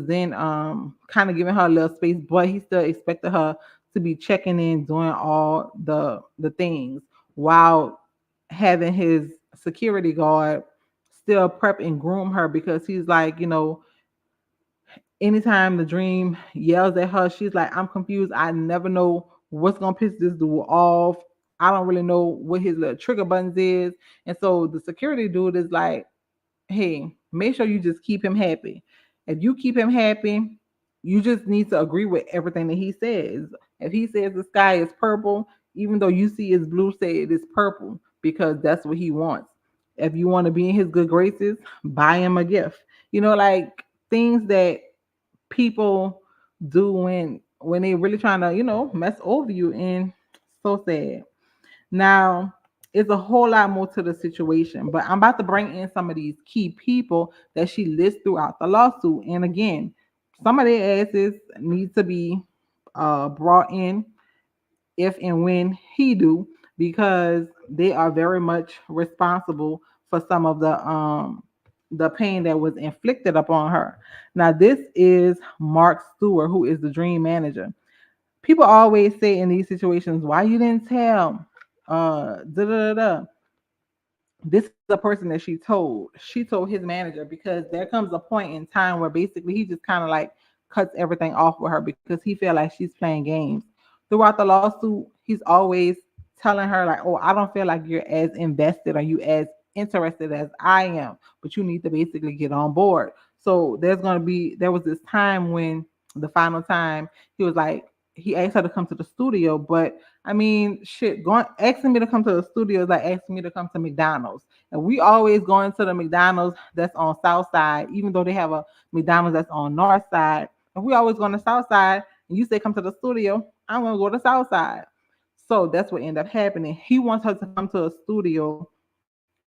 then kind of giving her a little space, but he still expected her to be checking in, doing all the things, while having his security guard still prep and groom her, because he's like, anytime the dream yells at her, she's like, I'm confused. I never know what's gonna piss this dude off. I don't really know what his little trigger buttons is. And so the security dude is like, hey, make sure you just keep him happy. If you keep him happy, you just need to agree with everything that he says. If he says the sky is purple, even though you see it's blue, say it is purple, because that's what he wants. If you want to be in his good graces, buy him a gift. Like things that people do when they really trying to, mess over you. And so sad. Now, it's a whole lot more to the situation, but I'm about to bring in some of these key people that she lists throughout the lawsuit. And again, some of their asses need to be brought in if and when he do, because they are very much responsible for some of the pain that was inflicted upon her. Now, this is Mark Stewart, who is the dream manager. People always say in these situations, why you didn't tell? Da da da da. This is a person that she told his manager, because there comes a point in time where basically he just kind of like cuts everything off with her, because he feel like she's playing games. Throughout the lawsuit, he's always telling her like, oh, I don't feel like you're as invested or you as interested as I am, but you need to basically get on board. So there was this time when, the final time, he was like, he asked her to come to the studio. But I mean, shit, going asking me to come to the studio is like asking me to come to McDonald's. And we always going to the McDonald's that's on South Side, even though they have a McDonald's that's on North Side. And we always go on the South Side, and you say come to the studio, I'm gonna go to South Side. So that's what ended up happening. He wants her to come to a studio.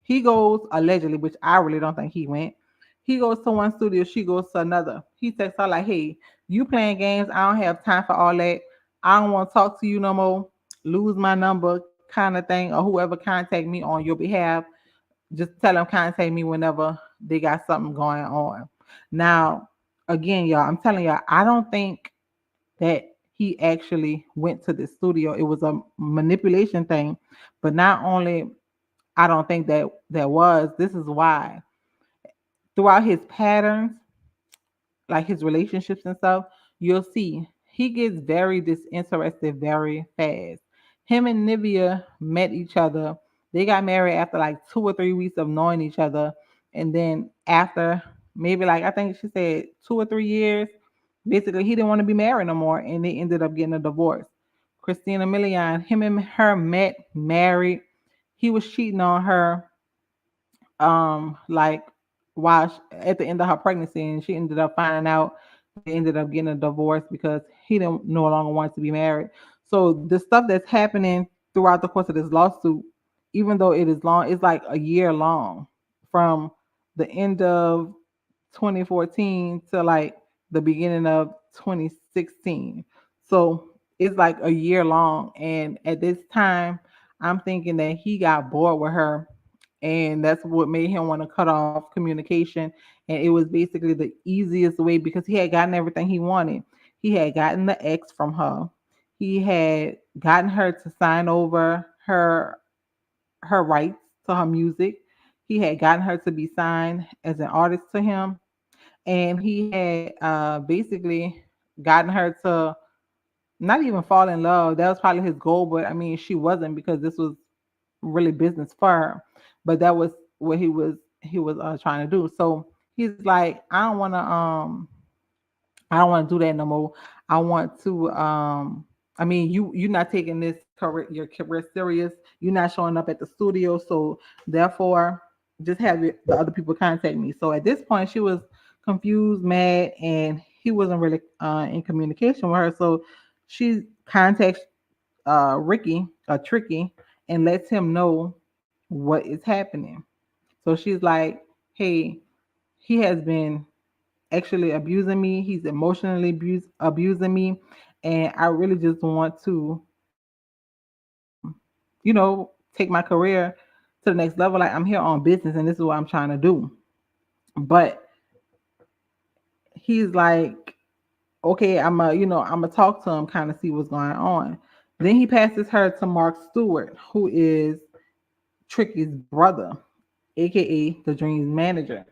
He goes allegedly, which I really don't think he went. He goes to one studio, she goes to another. He texts her like, hey, you playing games. I don't have time for all that. I don't want to talk to you no more. Lose my number, kind of thing, or whoever contact me on your behalf. Just tell them contact me whenever they got something going on. Now, again, y'all, I'm telling y'all, I don't think that he actually went to the studio. It was a manipulation thing. But not only I don't think that this is why throughout his patterns, like his relationships and stuff, you'll see he gets very disinterested very fast. Him and Nivea met each other. They got married after like 2 or 3 weeks of knowing each other. And then after maybe like I think she said 2 or 3 years, Basically, he didn't want to be married no more, and they ended up getting a divorce. Christina Milian, him and her met, married. He was cheating on her, like at the end of her pregnancy, and she ended up finding out. They ended up getting a divorce because he didn't no longer want to be married. So the stuff that's happening throughout the course of this lawsuit, even though it is long, it's like a year long from the end of 2014 to like the beginning of 2016. So it's like a year long. And at this time, I'm thinking that he got bored with her. And that's what made him want to cut off communication. And it was basically the easiest way because he had gotten everything he wanted. He had gotten the X from her. He had gotten her to sign over her rights to her music. He had gotten her to be signed as an artist to him, and he had basically gotten her to not even fall in love. That was probably his goal, but I mean, she wasn't because this was really business for her. But that was what he was trying to do. So he's like, I don't want to do that no more. I want to I mean, you're not taking this career your career serious. You're not showing up at the studio, so therefore just have the other people contact me. So at this point she was confused, mad, and he wasn't really in communication with her. So she contacts Ricky, Tricky, and lets him know what is happening. So she's like, hey, he has been actually abusing me. He's emotionally abusing me, and I really just want to, take my career to the next level. Like I'm here on business, and this is what I'm trying to do. But he's like, okay, I'm gonna talk to him, kind of see what's going on. Then he passes her to Mark Stewart, who is Tricky's brother, aka the Dream's manager.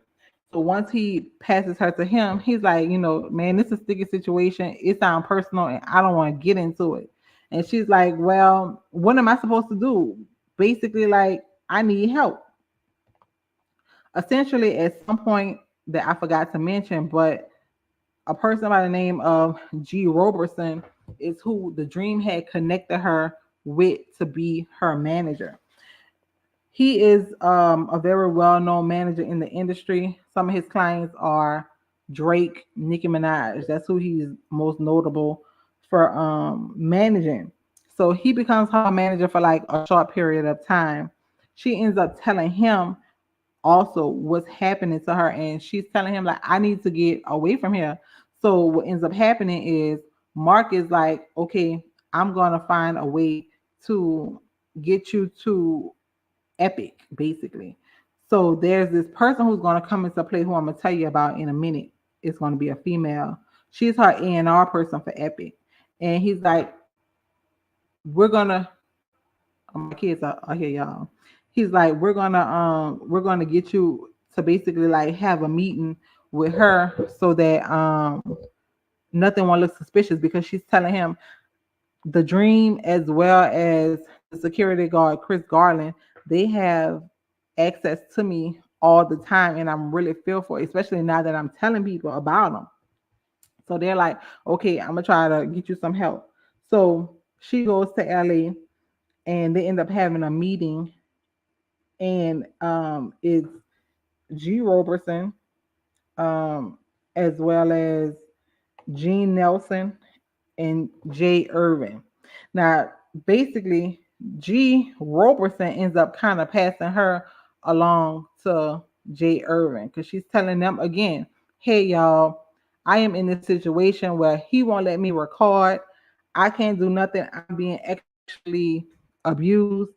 So once he passes her to him, he's like, man, this is a sticky situation. It sounds personal and I don't want to get into it. And she's like, well, what am I supposed to do? Basically, like, I need help. Essentially, at some point that I forgot to mention, but a person by the name of G. Roberson is who the Dream had connected her with to be her manager. He is a very well-known manager in the industry. Some of his clients are Drake, Nicki Minaj. That's who he's most notable for managing. So he becomes her manager for like a short period of time. She ends up telling him also what's happening to her, and she's telling him like, I need to get away from here. So what ends up happening is Mark is like, okay, I'm gonna find a way to get you to Epic, basically. So there's this person who's going to come into play who I'm going to tell you about in a minute. It's going to be a female. She's her A&R person for Epic. And he's like, we're going to, my kids are here, y'all. He's like, we're gonna get you to basically like have a meeting with her so that nothing won't look suspicious because she's telling him the Dream as well as the security guard Chris Garland, they have access to me all the time, and I'm really fearful, especially now that I'm telling people about them. So they're like, okay, I'm gonna try to get you some help. So she goes to LA, and they end up having a meeting, and it's G. Roberson, um, as well as Gene Nelson and Jay Irvin. Now, basically, G. Roberson ends up kind of passing her along to Jay Irvin because she's telling them again, hey, y'all, I am in this situation where he won't let me record. I can't do nothing. I'm being actually abused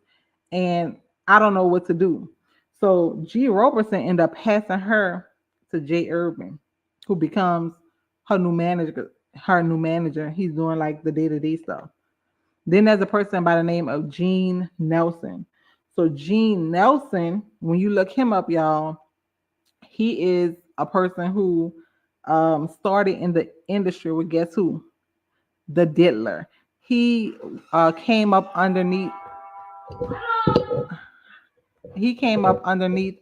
and I don't know what to do. So G. Roberson ended up passing her to Jay Irvin, who becomes her new manager. Her new manager. He's doing like the day-to-day stuff. Then there's a person by the name of Gene Nelson. So Gene Nelson, when you look him up, y'all, he is a person who started in the industry with guess who? The Diddler. He came up underneath. He came up underneath.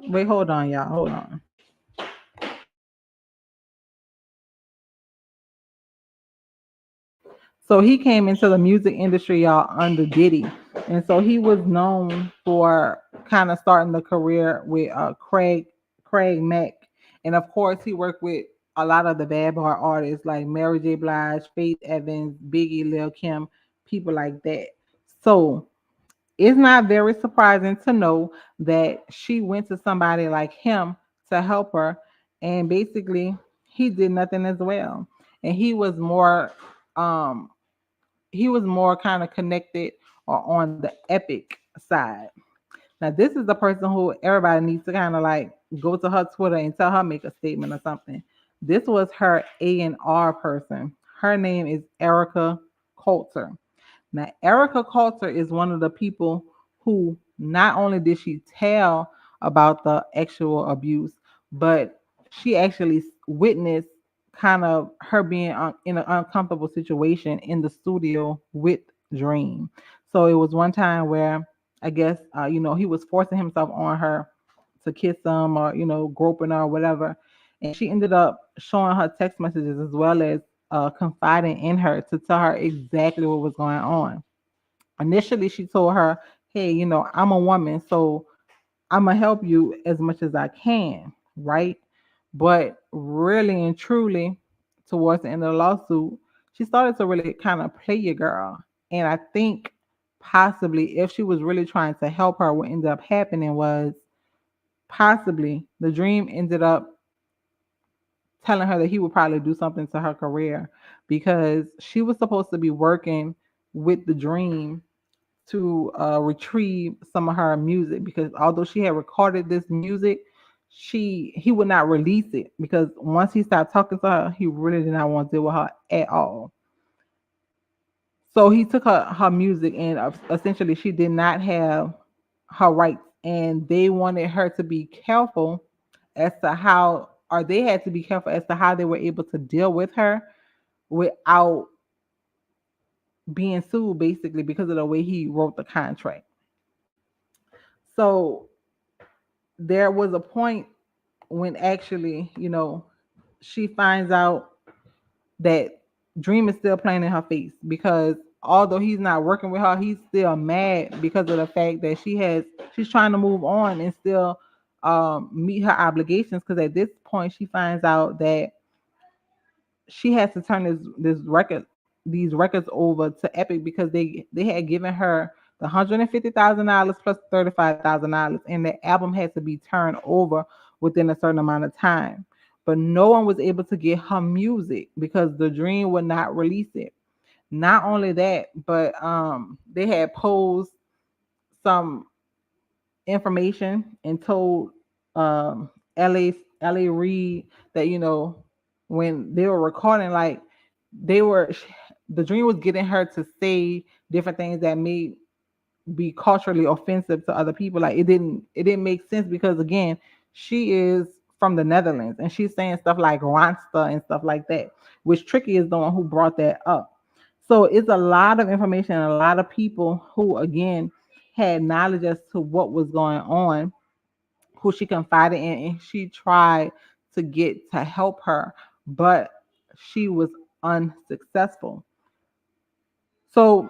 Wait, hold on, y'all. Hold on. So he came into the music industry, y'all, under Diddy. And so he was known for kind of starting the career with Craig Mack. And of course he worked with a lot of the bad boy artists like Mary J. Blige, Faith Evans, Biggie, Lil Kim, people like that. So it's not very surprising to know that she went to somebody like him to help her, and basically he did nothing as well. And um he was more kind of connected or on the epic side. Now this is the person who everybody needs to kind of like go to her Twitter and tell her make a statement or something. This was her A&R person. Her name is Erica Coulter. Now, Erica Coulter is one of the people who not only did she tell about the actual abuse, but she actually witnessed kind of her being in an uncomfortable situation in the studio with Dream. So it was one time where I guess he was forcing himself on her to kiss him or groping her or whatever, and she ended up showing her text messages as well as confiding in her to tell her exactly what was going on. Initially, she told her, "Hey, I'm a woman, so I'm gonna help you as much as I can, right?" But really and truly, towards the end of the lawsuit, she started to really kind of play your girl. And I think possibly if she was really trying to help her, what ended up happening was possibly the dream ended up telling her that he would probably do something to her career because she was supposed to be working with the dream to retrieve some of her music, because although she had recorded this music, he would not release it because once he stopped talking to her, he really did not want to deal with her at all. So he took her music, and essentially she did not have her rights, and they wanted her to be careful as to how, or they had to be careful as to how they were able to deal with her without being sued, basically because of the way he wrote the contract. So there was a point when actually, she finds out that Dream is still playing in her face because although he's not working with her, he's still mad because of the fact that she's trying to move on and still meet her obligations, because at this point she finds out that she has to turn these records over to Epic because they had given her the $150,000 plus $35,000, and the album had to be turned over within a certain amount of time. But no one was able to get her music because the Dream would not release it. Not only that, but they had posed some information and told um LA Reid that when they were recording, like they were the dream was getting her to say different things that may be culturally offensive to other people. Like it didn't make sense because again, she is from the Netherlands and she's saying stuff like Ronsta and stuff like that, which Tricky is the one who brought that up. So it's a lot of information and a lot of people who again had knowledge as to what was going on, who she confided in, and she tried to get to help her, but she was unsuccessful. So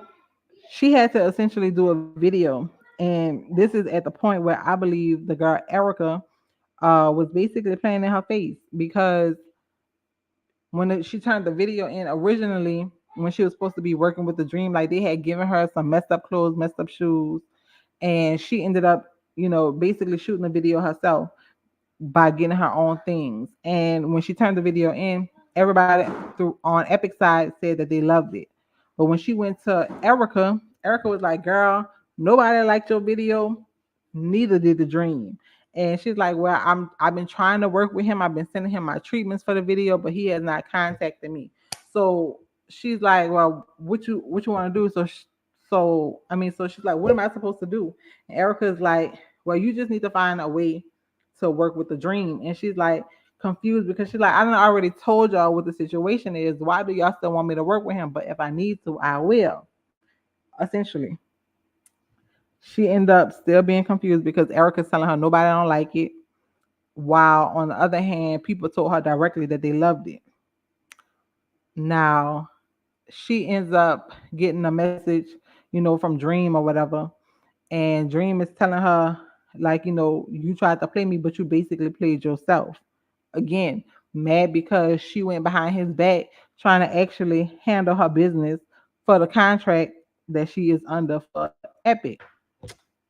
she had to essentially do a video, and this is at the point where I believe the girl Erica was basically playing in her face because she turned the video in originally, when she was supposed to be working with the dream, like they had given her some messed up clothes, messed up shoes, and she ended up basically shooting the video herself by getting her own things. And when she turned the video in, everybody through on Epic side said that they loved it. But when she went to Erica, Erica was like, "Girl, nobody liked your video. Neither did the Dream." And she's like, "Well, I've been trying to work with him. I've been sending him my treatments for the video, but he has not contacted me." So she's like, "Well, what you want to do?" So she's like, "What am I supposed to do?" And Erica's like, "Well, you just need to find a way to work with the dream." And she's like confused because she's like, "I done already told y'all what the situation is. Why do y'all still want me to work with him? But if I need to, I will." Essentially, she ended up still being confused because Erica's telling her nobody don't like it, while on the other hand, people told her directly that they loved it. Now, she ends up getting a message, from Dream or whatever. And Dream is telling her, like, you tried to play me, but you basically played yourself. Again, mad because she went behind his back trying to actually handle her business for the contract that she is under for Epic.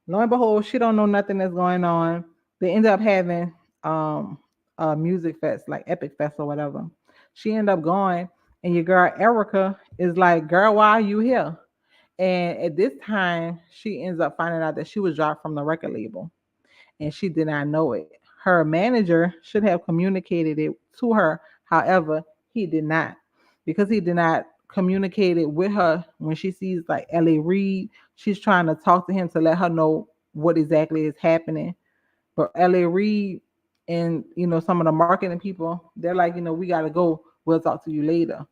Lo and behold, she don't know nothing that's going on. They end up having um a music fest, like Epic Fest or whatever. She end up going, and your girl Erica is like, "Girl, why are you here?" And at this time, she ends up finding out that she was dropped from the record label, and she did not know it. Her manager should have communicated it to her. However, he did not, because he did not communicate it with her. When she sees like LA Reid, she's trying to talk to him to let her know what exactly is happening. But LA Reid and some of the marketing people, they're like, we gotta go. We'll talk to you later.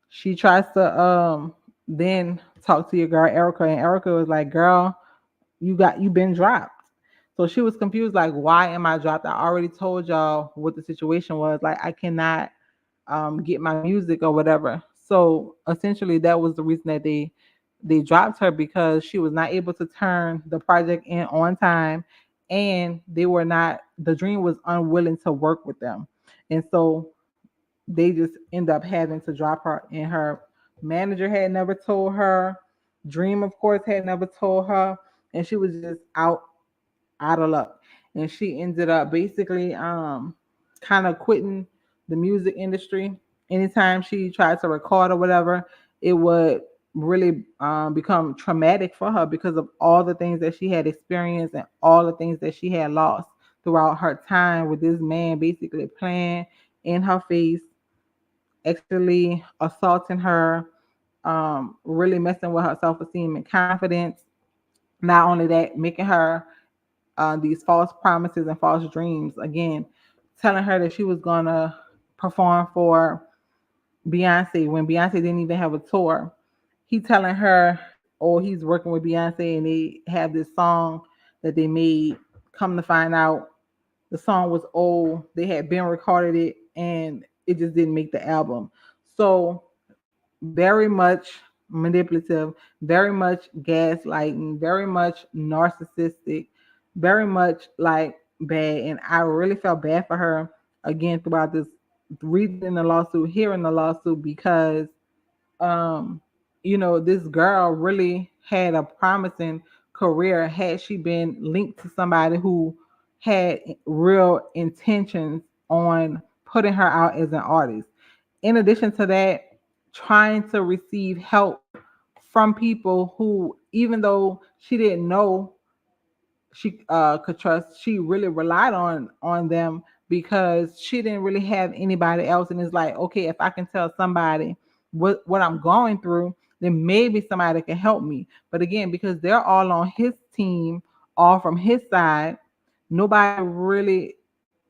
She tries to then talk to your girl Erica, and Erica was like, "Girl, you been dropped." So she was confused, like, why am I dropped? I already told y'all what the situation was. Like, I cannot get my music or whatever. So essentially, that was the reason that they dropped her, because she was not able to turn the project in on time, and they were not. The Dream was unwilling to work with them, and so they just end up having to drop her. And her manager had never told her. Dream, of course, had never told her, and she was just out of luck. And she ended up basically kind of quitting the music industry. Anytime she tried to record or whatever, it would really become traumatic for her because of all the things that she had experienced and all the things that she had lost throughout her time with this man, basically playing in her face, actually assaulting her, really messing with her self-esteem and confidence. Not only that, making her these false promises and false dreams. Again, telling her that she was gonna perform for Beyonce when Beyonce didn't even have a tour. He telling her, oh, he's working with Beyonce and they have this song that they made. Come to find out, the song was old. They had been recorded it and it just didn't make the album. So very much manipulative, very much gaslighting, very much narcissistic, very much like bad. And I really felt bad for her again throughout this, reading the lawsuit, hearing the lawsuit, because um, this girl really had a promising career had she been linked to somebody who had real intentions on putting her out as an artist. In addition to that, trying to receive help from people who, even though she didn't know she could trust, she really relied on them, because she didn't really have anybody else. And it's like, okay, if I can tell somebody what I'm going through, then maybe somebody can help me. But again, because they're all on his team, all from his side, nobody really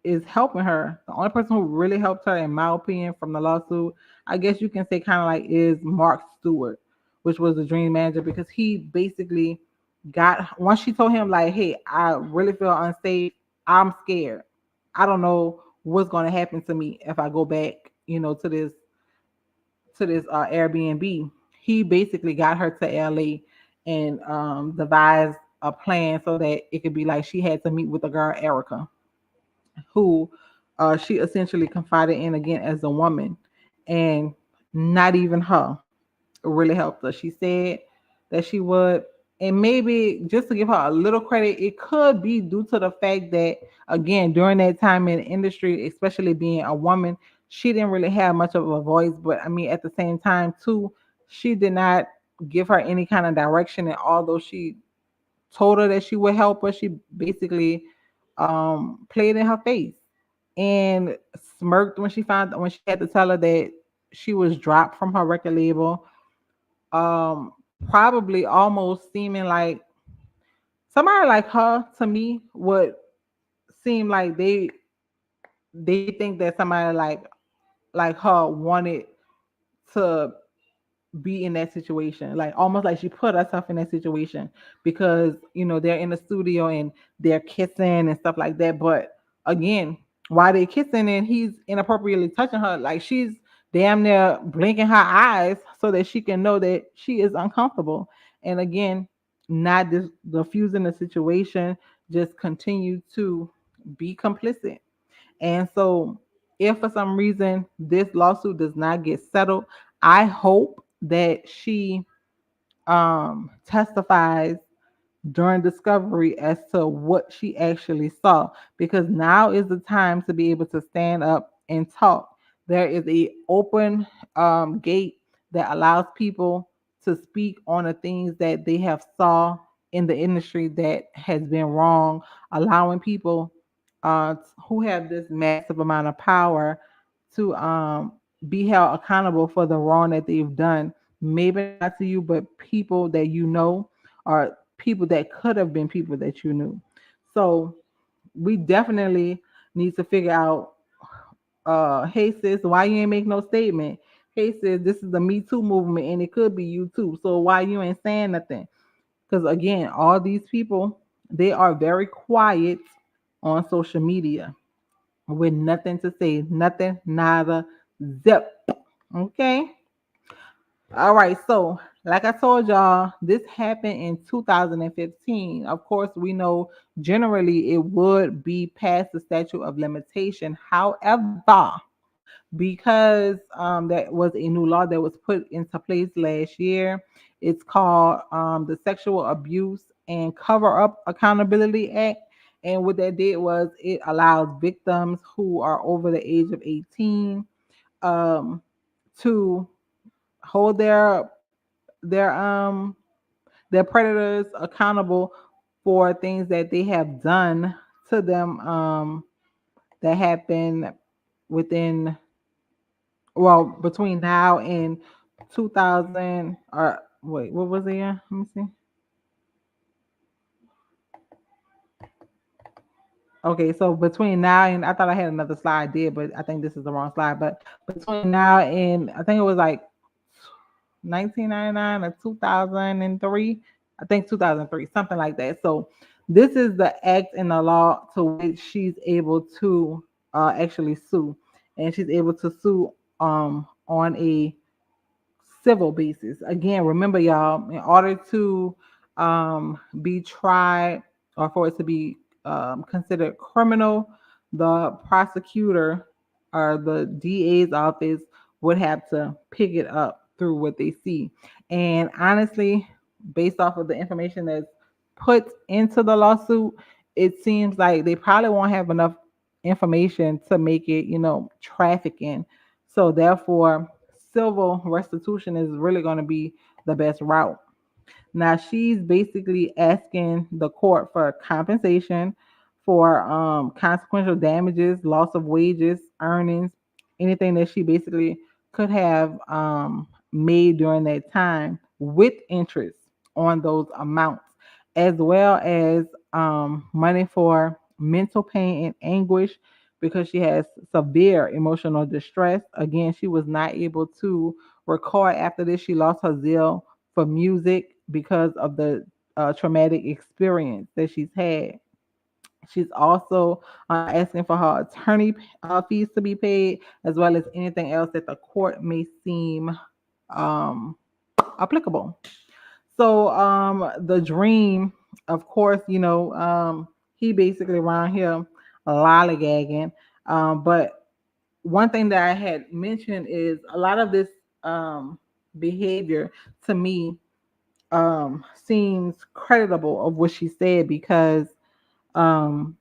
is helping her. The only person who really helped her, in my opinion, from the lawsuit, I guess you can say, kind of like, is Mark Stewart, which was the Dream manager, because he basically got, once she told him like, hey, I really feel unsafe, I'm scared, I don't know what's going to happen to me if I go back, to this Airbnb. He basically got her to LA and devised a plan so that it could be like she had to meet with the girl Erica, who she essentially confided in again as a woman, and not even her really helped her. She said that she would, and maybe just to give her a little credit, it could be due to the fact that, again, during that time in the industry, especially being a woman, she didn't really have much of a voice. But I mean, at the same time, too, she did not give her any kind of direction. And although she told her that she would help her, she basically played in her face and smirked when she had to tell her that she was dropped from her record label. Um, Probably almost seeming like somebody like her, to me, would seem like they think that somebody like her wanted to be in that situation, like almost like she put herself in that situation, because they're in the studio and they're kissing and stuff like that. But again, why they kissing and he's inappropriately touching her, like she's damn near blinking her eyes so that she can know that she is uncomfortable. And again, not diffusing the situation, just continue to be complicit. And so, if for some reason this lawsuit does not get settled, I hope that she testifies during discovery as to what she actually saw, because now is the time to be able to stand up and talk. There is a open gate that allows people to speak on the things that they have saw in the industry that has been wrong, allowing people who have this massive amount of power to be held accountable for the wrong that they've done. Maybe not to you, but people that you know, or people that could have been people that you knew. So we definitely need to figure out, hey sis, why you ain't make no statement? Hey sis, this is the Me Too movement and it could be you too. So why you ain't saying nothing? Because again, all these people, they are very quiet on social media with nothing to say, nothing, nada, zip. Okay. All right, so like I told y'all, this happened in 2015. Of course, we know generally it would be past the statute of limitation. However, because that was a new law that was put into place last year, it's called the Sexual Abuse and Cover Up Accountability Act. And what that did was it allows victims who are over the age of 18 um, to hold their um their predators accountable for things that they have done to them that happened within, well, between now and 2000, or wait, what was it? Yeah, let me see. Okay, so between now and, I thought I had another slide, I did, but I think this is the wrong slide. But between now and, I think it was like 1999 or 2003. I think 2003, something like that. So this is the act in the law to which she's able to actually sue, and she's able to sue on a civil basis. Again, remember, y'all, in order to be tried or for it to be considered criminal, the prosecutor or the DA's office would have to pick it up through what they see. And honestly, based off of the information that's put into the lawsuit, it seems like they probably won't have enough information to make it, trafficking. So therefore, civil restitution is really going to be the best route. Now she's basically asking the court for compensation for consequential damages, loss of wages, earnings, anything that she basically could have made during that time, with interest on those amounts, as well as money for mental pain and anguish because she has severe emotional distress. Again, she was not able to record after this. She lost her zeal for music because of the traumatic experience that she's had. She's also asking for her attorney fees to be paid, as well as anything else that the court may seem um, applicable. So the dream, of course, he basically around here lollygagging. But one thing that I had mentioned is a lot of this behavior to me seems creditable of what she said, because um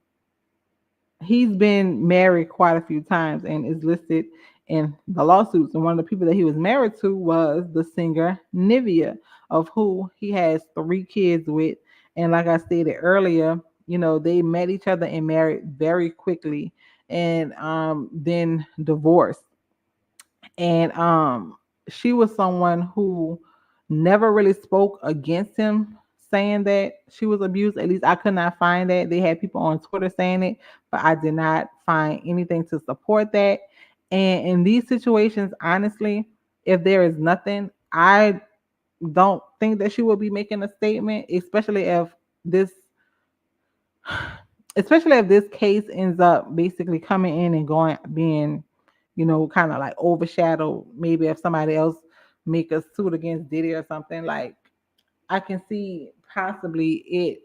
he's been married quite a few times and is listed in the lawsuits. And one of the people that he was married to was the singer Nivea, of who he has 3 kids with. And like I stated earlier, they met each other and married very quickly, and then divorced. And she was someone who never really spoke against him, saying that she was abused. At least I could not find that. They had people on Twitter saying it, but I did not find anything to support that. And in these situations, honestly, if there is nothing, I don't think that she will be making a statement, this especially if this case ends up basically coming in and going being kind of like overshadow maybe if somebody else make a suit against Diddy or something. Like I can see possibly it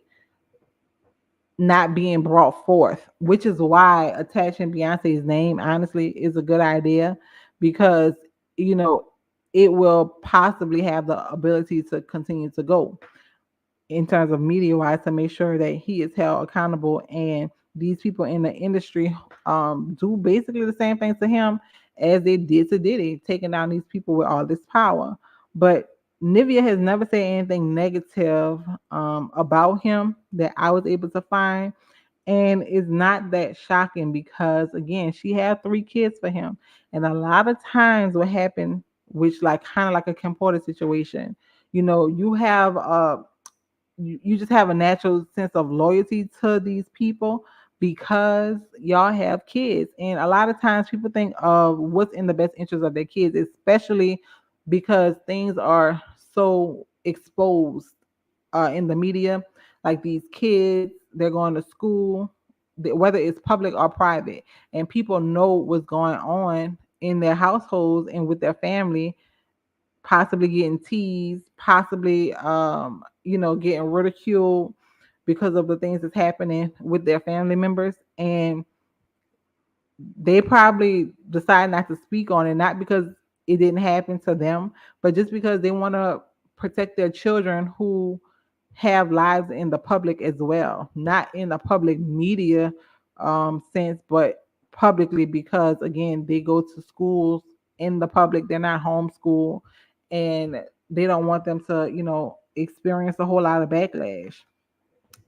not being brought forth, which is why attaching Beyonce's name honestly is a good idea because you know it will possibly have the ability to continue to go in terms of media wise to make sure that he is held accountable and these people in the industry do basically the same things to him as they did to Diddy, taking down these people with all this power. But Nivea has never said anything negative about him that I was able to find. And it's not that shocking because again, she had 3 kids for him. And a lot of times what happened, which like kind of like a Kim Porter situation, you have you just have a natural sense of loyalty to these people because y'all have kids. And a lot of times people think of what's in the best interest of their kids, especially because things are so exposed in the media. Like these kids, they're going to school, whether it's public or private, and people know what's going on in their households and with their family, possibly getting teased, possibly getting ridiculed because of the things that's happening with their family members. And they probably decide not to speak on it, not because it didn't happen to them, but just because they want to protect their children who have lives in the public as well, not in the public media sense, but publicly because again they go to schools in the public, they're not homeschooled, and they don't want them to experience a whole lot of backlash.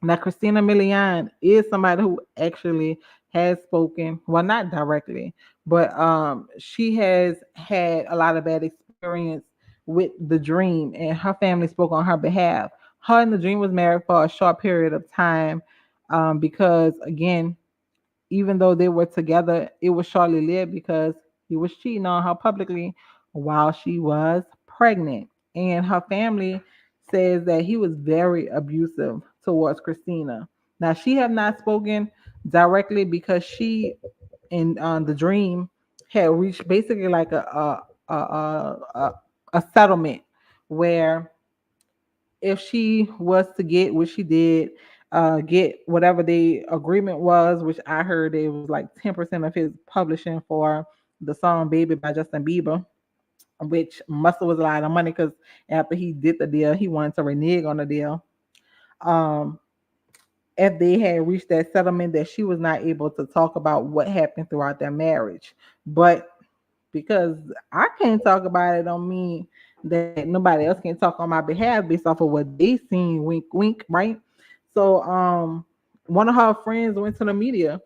Now, Christina Milian is somebody who actually has spoken, well, not directly, but she has had a lot of bad experience with the Dream, and her family spoke on her behalf. Her and the Dream was married for a short period of time because, again, even though they were together, it was shortly lived because he was cheating on her publicly while she was pregnant. And her family says that he was very abusive towards Christina. Now, she have not spoken directly because she, in the Dream, had reached basically like a settlement where if she was to get what she did, get whatever the agreement was, which I heard it was like 10% of his publishing for the song Baby by Justin Bieber, which must have was a lot of money because after he did the deal, he wanted to renege on the deal. Um, if they had reached that settlement, that she was not able to talk about what happened throughout their marriage. But because I can't talk about it don't mean that nobody else can talk on my behalf based off of what they seen, wink wink, right? So one of her friends went to the media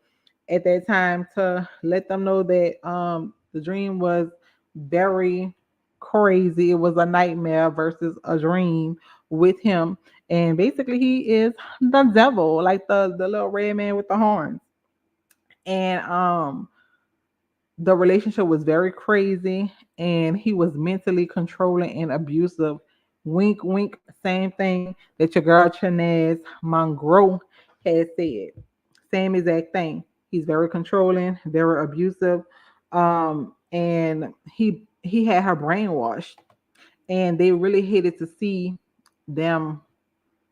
at that time to let them know that the Dream was very crazy. It was a nightmare versus a dream with him. And basically he is the devil, like the little red man with the horns. And the relationship was very crazy and he was mentally controlling and abusive. Wink, wink, same thing that your girl Chanaaz Mangroe had said. Same exact thing. He's very controlling, very abusive. And he had her brainwashed. And they really hated to see them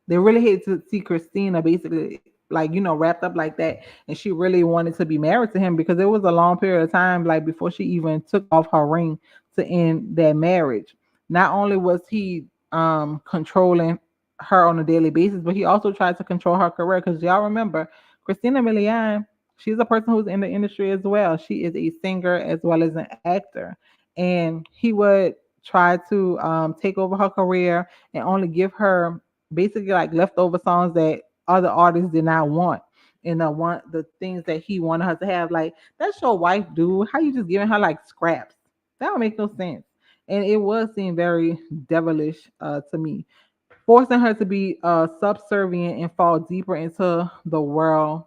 they really hated to see Christina basically like wrapped up like that, and she really wanted to be married to him because it was a long period of time like before she even took off her ring to end that marriage. Not only was he controlling her on a daily basis, but he also tried to control her career because y'all remember Christina Milian, she's a person who's in the industry as well. She is a singer as well as an actor, and he would try to take over her career and only give her basically like leftover songs that other artists did not want and want the things that he wanted her to have. Like, that's your wife, dude. How you just giving her like scraps? That would make no sense. And it was seem very devilish to me, forcing her to be subservient and fall deeper into the world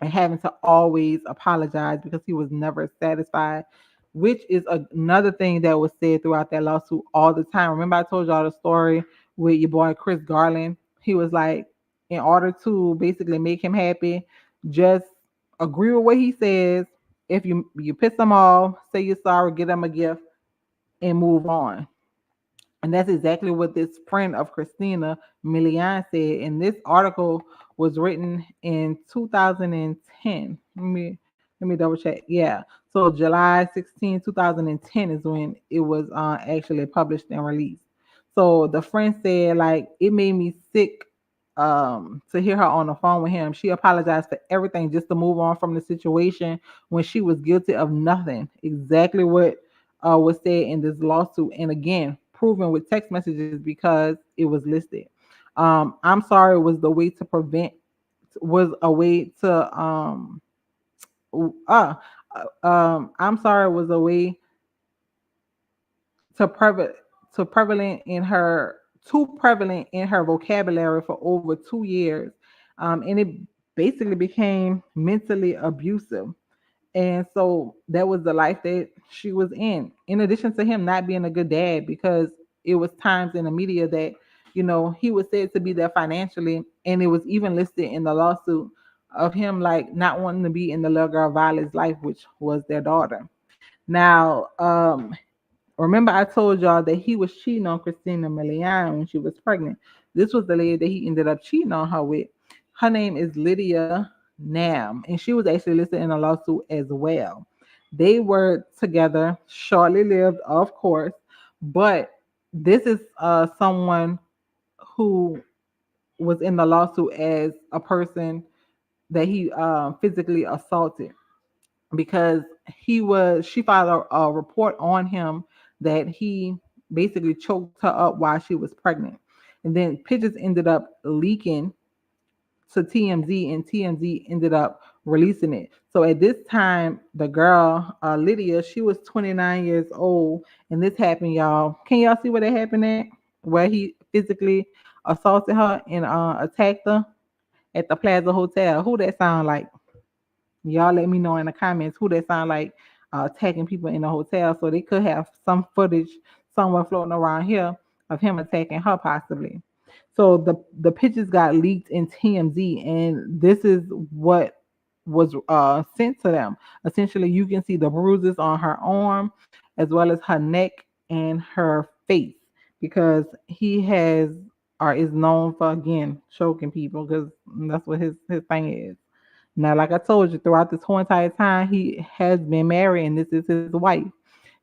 and having to always apologize because he was never satisfied, which is another thing that was said throughout that lawsuit all the time. Remember, I told y'all the story with your boy Chris Garland. He was like, in order to basically make him happy, just agree with what he says if you piss them off, say you're sorry, get them a gift, and move on. And that's exactly what this friend of Christina Milian said. And this article was written in 2010. Let me double check. Yeah. So July 16, 2010 is when it was actually published and released. So the friend said, like, it made me sick to hear her on the phone with him. She apologized for everything just to move on from the situation when she was guilty of nothing. Exactly what was said in this lawsuit, and again, proven with text messages because it was listed. I'm sorry was the way to prevent was a way to uh, I'm sorry was a way to prevalent to prevalent in her too prevalent in her vocabulary for over 2 years, and it basically became mentally abusive. And so that was the life that she was in addition to him not being a good dad, because it was times in the media that, he was said to be there financially. And it was even listed in the lawsuit of him, like, not wanting to be in the little girl Violet's life, which was their daughter. Now, remember I told y'all that he was cheating on Christina Milian when she was pregnant. This was the lady that he ended up cheating on her with. Her name is Lydia Nam, and she was actually listed in a lawsuit as well. They were together, shortly lived, of course, but this is someone who was in the lawsuit as a person that he physically assaulted, because she filed a report on him that he basically choked her up while she was pregnant. And then pictures ended up leaking to TMZ, and TMZ ended up releasing it. So at this time, the girl, Lydia, she was 29 years old, and this happened, y'all. Can y'all see where that happened at? Where he physically assaulted her and attacked her at the Plaza Hotel. Who that sound like? Y'all let me know in the comments who that sound like attacking people in the hotel. So they could have some footage somewhere floating around here of him attacking her possibly. So the pictures got leaked in TMZ, and this is what was sent to them. Essentially, you can see the bruises on her arm as well as her neck and her face, because he has or is known for, again, choking people, because that's what his thing is. Now, like I told you, throughout this whole entire time, he has been married, and this is his wife.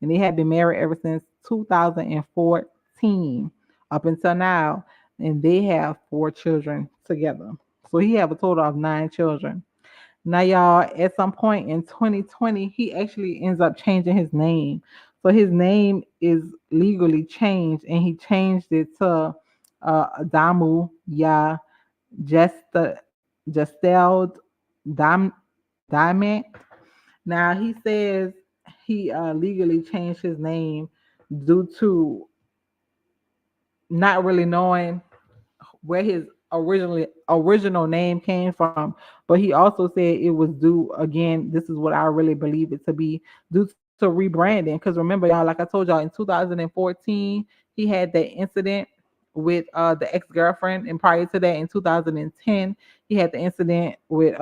And they have been married ever since 2014 up until now. And they have 4 children together. So he have a total of 9 children. Now, y'all, at some point in 2020, he actually ends up changing his name. So his name is legally changed, and he changed it to Adamu Ya Gestel Dam Diamond. Now he says he legally changed his name due to not really knowing where his original name came from, but he also said it was due, again, this is what I really believe it to be, due to rebranding. Because remember, y'all, like I told y'all, in 2014 he had that incident with the ex-girlfriend, and prior to that in 2010 he had the incident with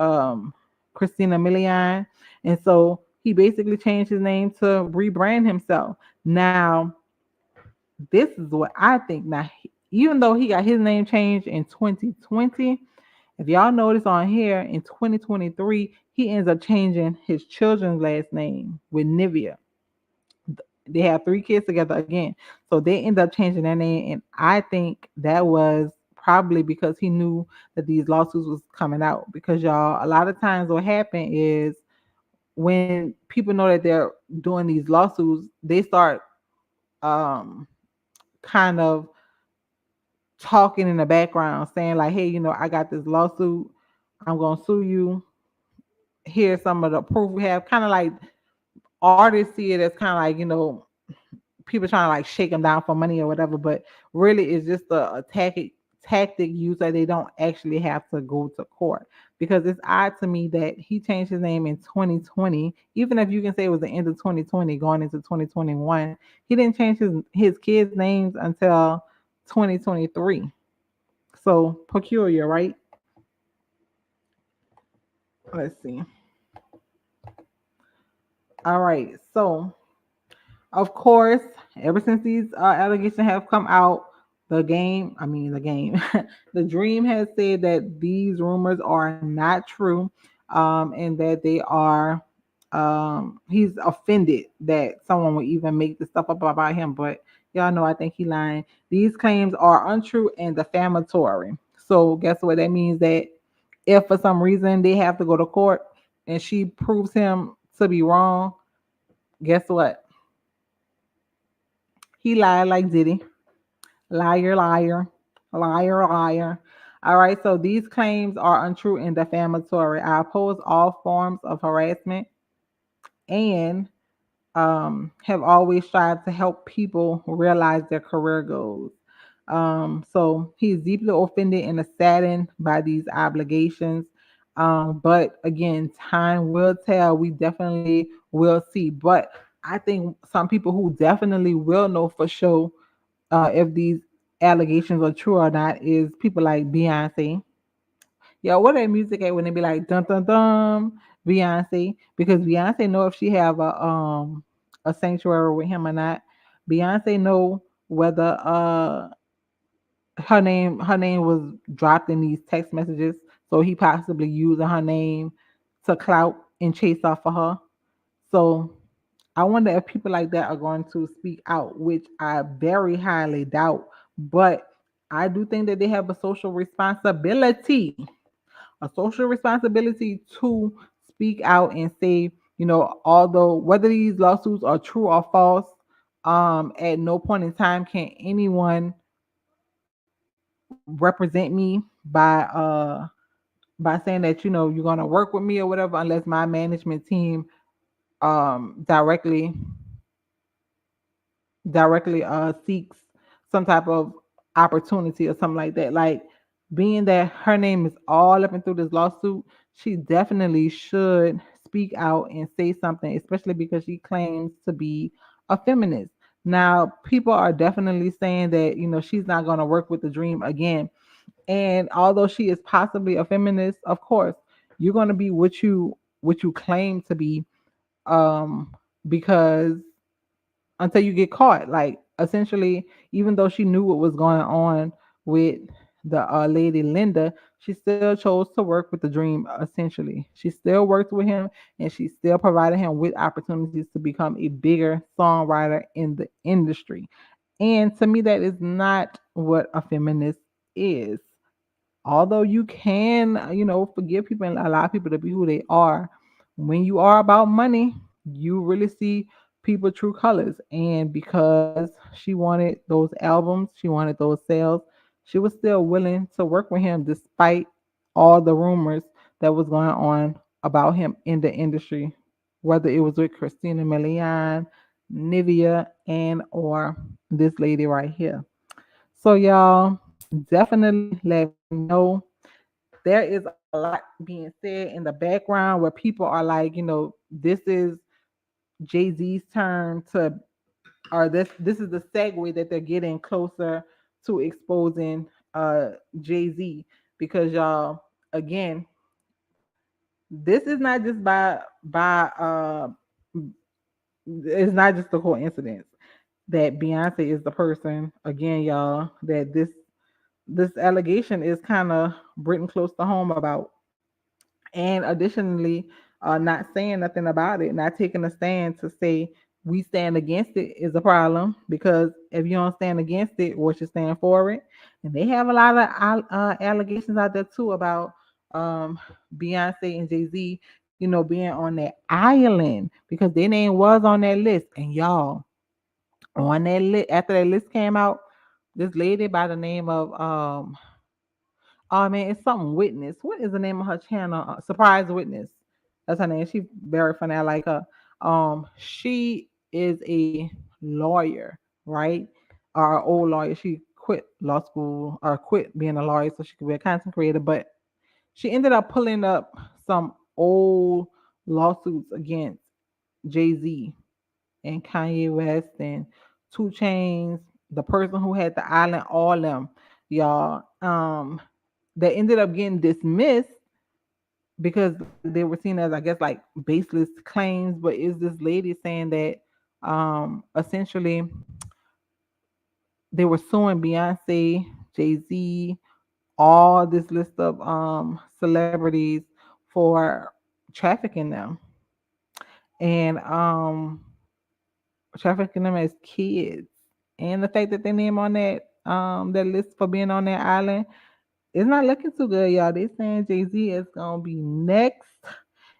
Christina Milian. And so he basically changed his name to rebrand himself. Now, this is what I think. Now, even though he got his name changed in 2020, if y'all notice on here in 2023, he ends up changing his children's last name with Nivea. They have 3 kids together again. So they end up changing their name. And I think that was probably because he knew that these lawsuits was coming out. Because y'all, a lot of times what happened is when people know that they're doing these lawsuits, they start um kind of talking in the background saying like, hey, I got this lawsuit, I'm gonna sue you, here's some of the proof we have. Kind of like artists see it as kind of like, people trying to like shake them down for money or whatever, but really it's just a tactic used that they don't actually have to go to court. Because it's odd to me that he changed his name in 2020, even if you can say it was the end of 2020 going into 2021. He didn't change his kids names until 2023. So peculiar, right? Let's see. All right. So, of course, ever since these allegations have come out, the game, the dream has said that these rumors are not true, and that they are, he's offended that someone would even make this stuff up about him. But y'all know, I think he lying. These claims are untrue and defamatory. So, guess what that means? That if for some reason they have to go to court and she proves him to be wrong, guess what? He lied like Diddy. Liar, liar, liar, liar. All right, so these claims are untrue and defamatory. I oppose all forms of harassment and have always strived to help people realize their career goals. So he's deeply offended and saddened by these obligations. But again, time will tell. We definitely will see. But I think some people who definitely will know for sure if these allegations are true or not is people like Beyonce. Yo, what that music at when they be like dun dun dun Beyonce? Because Beyonce know if she have a sanctuary with him or not. Beyonce know whether her name was dropped in these text messages, so he possibly using her name to clout and chase off of her. So I wonder if people like that are going to speak out, which I very highly doubt. But I do think that they have a social responsibility to speak out and say, although whether these lawsuits are true or false, at no point in time can anyone represent me by saying that you're gonna work with me or whatever, unless my management team directly seeks some type of opportunity or something like that. Like, being that her name is all up and through this lawsuit, she definitely should speak out and say something, especially because she claims to be a feminist. Now, people are definitely saying that she's not going to work with the dream again. And although she is possibly a feminist, of course, you're going to be what you claim to be, um because until you get caught. Like, essentially, even though she knew what was going on with the lady Linda, she still chose to work with the dream. Essentially, she still worked with him, and she still provided him with opportunities to become a bigger songwriter in the industry. And to me, that is not what a feminist is. Although you can, forgive people and allow people to be who they are, when you are about money, you really see people true colors. And because she wanted those albums, she wanted those sales, she was still willing to work with him despite all the rumors that was going on about him in the industry, whether it was with Christina Milian, Nivea, and or this lady right here. So y'all definitely let me know. There is a lot being said in the background where people are like, this is Jay-Z's turn to, or this is the segue that they're getting closer to exposing Jay-Z, because y'all, again, this is not just by it's not just a coincidence that Beyonce is the person, again, y'all, that this allegation is kind of written close to home about. And additionally, not saying nothing about it, not taking a stand to say we stand against it is a problem, because if you don't stand against it, what you stand for it. And they have a lot of allegations out there too about um, Beyonce and Jay-Z, being on that island, because their name was on that list. And y'all, on that list, after that list came out, this lady by the name of oh man, it's something Witness. What is the name of her channel? Surprise Witness. That's her name. She's very funny. I like her. She is a lawyer, right? Or an old lawyer. She quit law school or quit being a lawyer so she could be a content creator. But she ended up pulling up some old lawsuits against Jay-Z and Kanye West and Two Chains, the person who had the island, all them, y'all. That ended up getting dismissed because like they were seen as, I guess, like baseless claims. But is this lady saying that essentially they were suing Beyonce, Jay-Z, all this list of celebrities for trafficking them, and trafficking them as kids. And the fact that they name on that list for being on that island, it's not looking too good, y'all. They saying Jay-Z is gonna be next.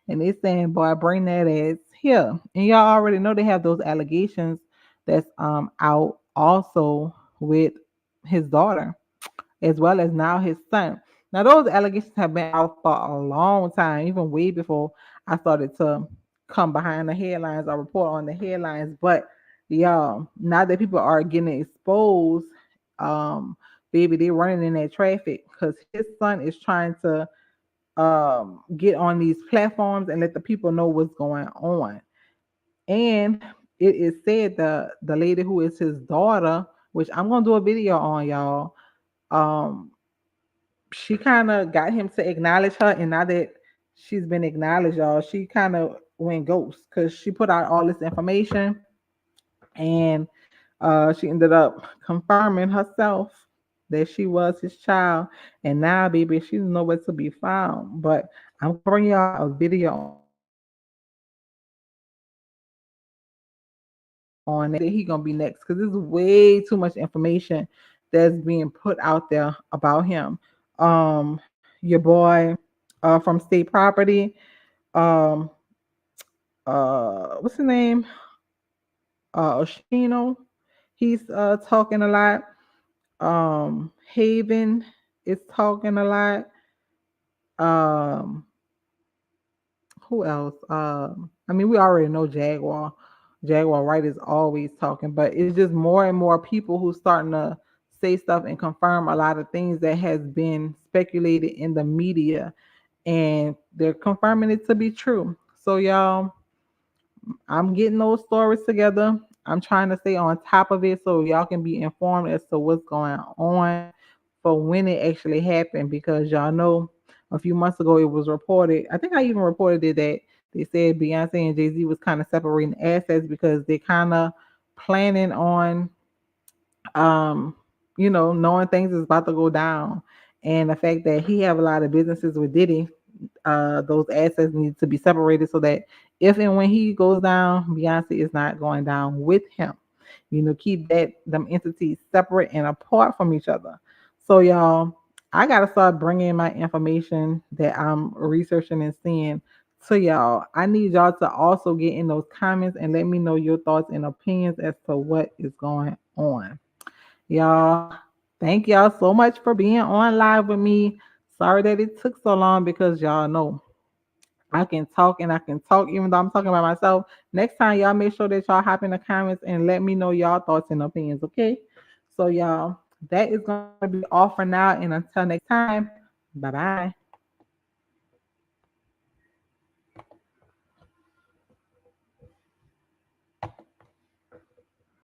And they saying, boy, bring that ass here. And y'all already know they have those allegations that's out also with his daughter, as well as now his son. Now those allegations have been out for a long time, even way before I started to come behind the headlines or report on the headlines. But y'all, now that people are getting exposed, um, baby, they running in that traffic because his son is trying to get on these platforms and let the people know what's going on. And it is said the lady who is his daughter, which I'm gonna do a video on, y'all. Um, she kind of got him to acknowledge her, and now that she's been acknowledged, y'all, she kind of went ghost because she put out all this information, and she ended up confirming herself that she was his child, and now, baby, she's nowhere to be found. But I'm gonna bring y'all a video on that. That he gonna be next because there's way too much information that's being put out there about him. Your boy from State Property, um, what's his name? Oshino. He's talking a lot. Haven is talking a lot. Um, who else? I mean, we already know Jaguar. Jaguar Wright is always talking, but it's just more and more people who starting to say stuff and confirm a lot of things that has been speculated in the media, and they're confirming it to be true. So y'all, I'm getting those stories together. I'm trying to stay on top of it so y'all can be informed as to what's going on for when it actually happened, because y'all know a few months ago it was reported. I think I even reported it that they said Beyonce and Jay-Z was kind of separating assets because they kind of planning on knowing things is about to go down. And the fact that he have a lot of businesses with Diddy, those assets need to be separated so that if and when he goes down, Beyonce is not going down with him. Keep them entities separate and apart from each other. So y'all, I gotta start bringing my information that I'm researching and seeing to y'all. I need y'all to also get in those comments and let me know your thoughts and opinions as to what is going on. Y'all, thank y'all so much for being on live with me. Sorry that it took so long because y'all know I can talk and I can talk even though I'm talking about myself. Next time, y'all make sure that y'all hop in the comments and let me know y'all thoughts and opinions, okay? So, y'all, that is going to be all for now. And until next time, bye bye.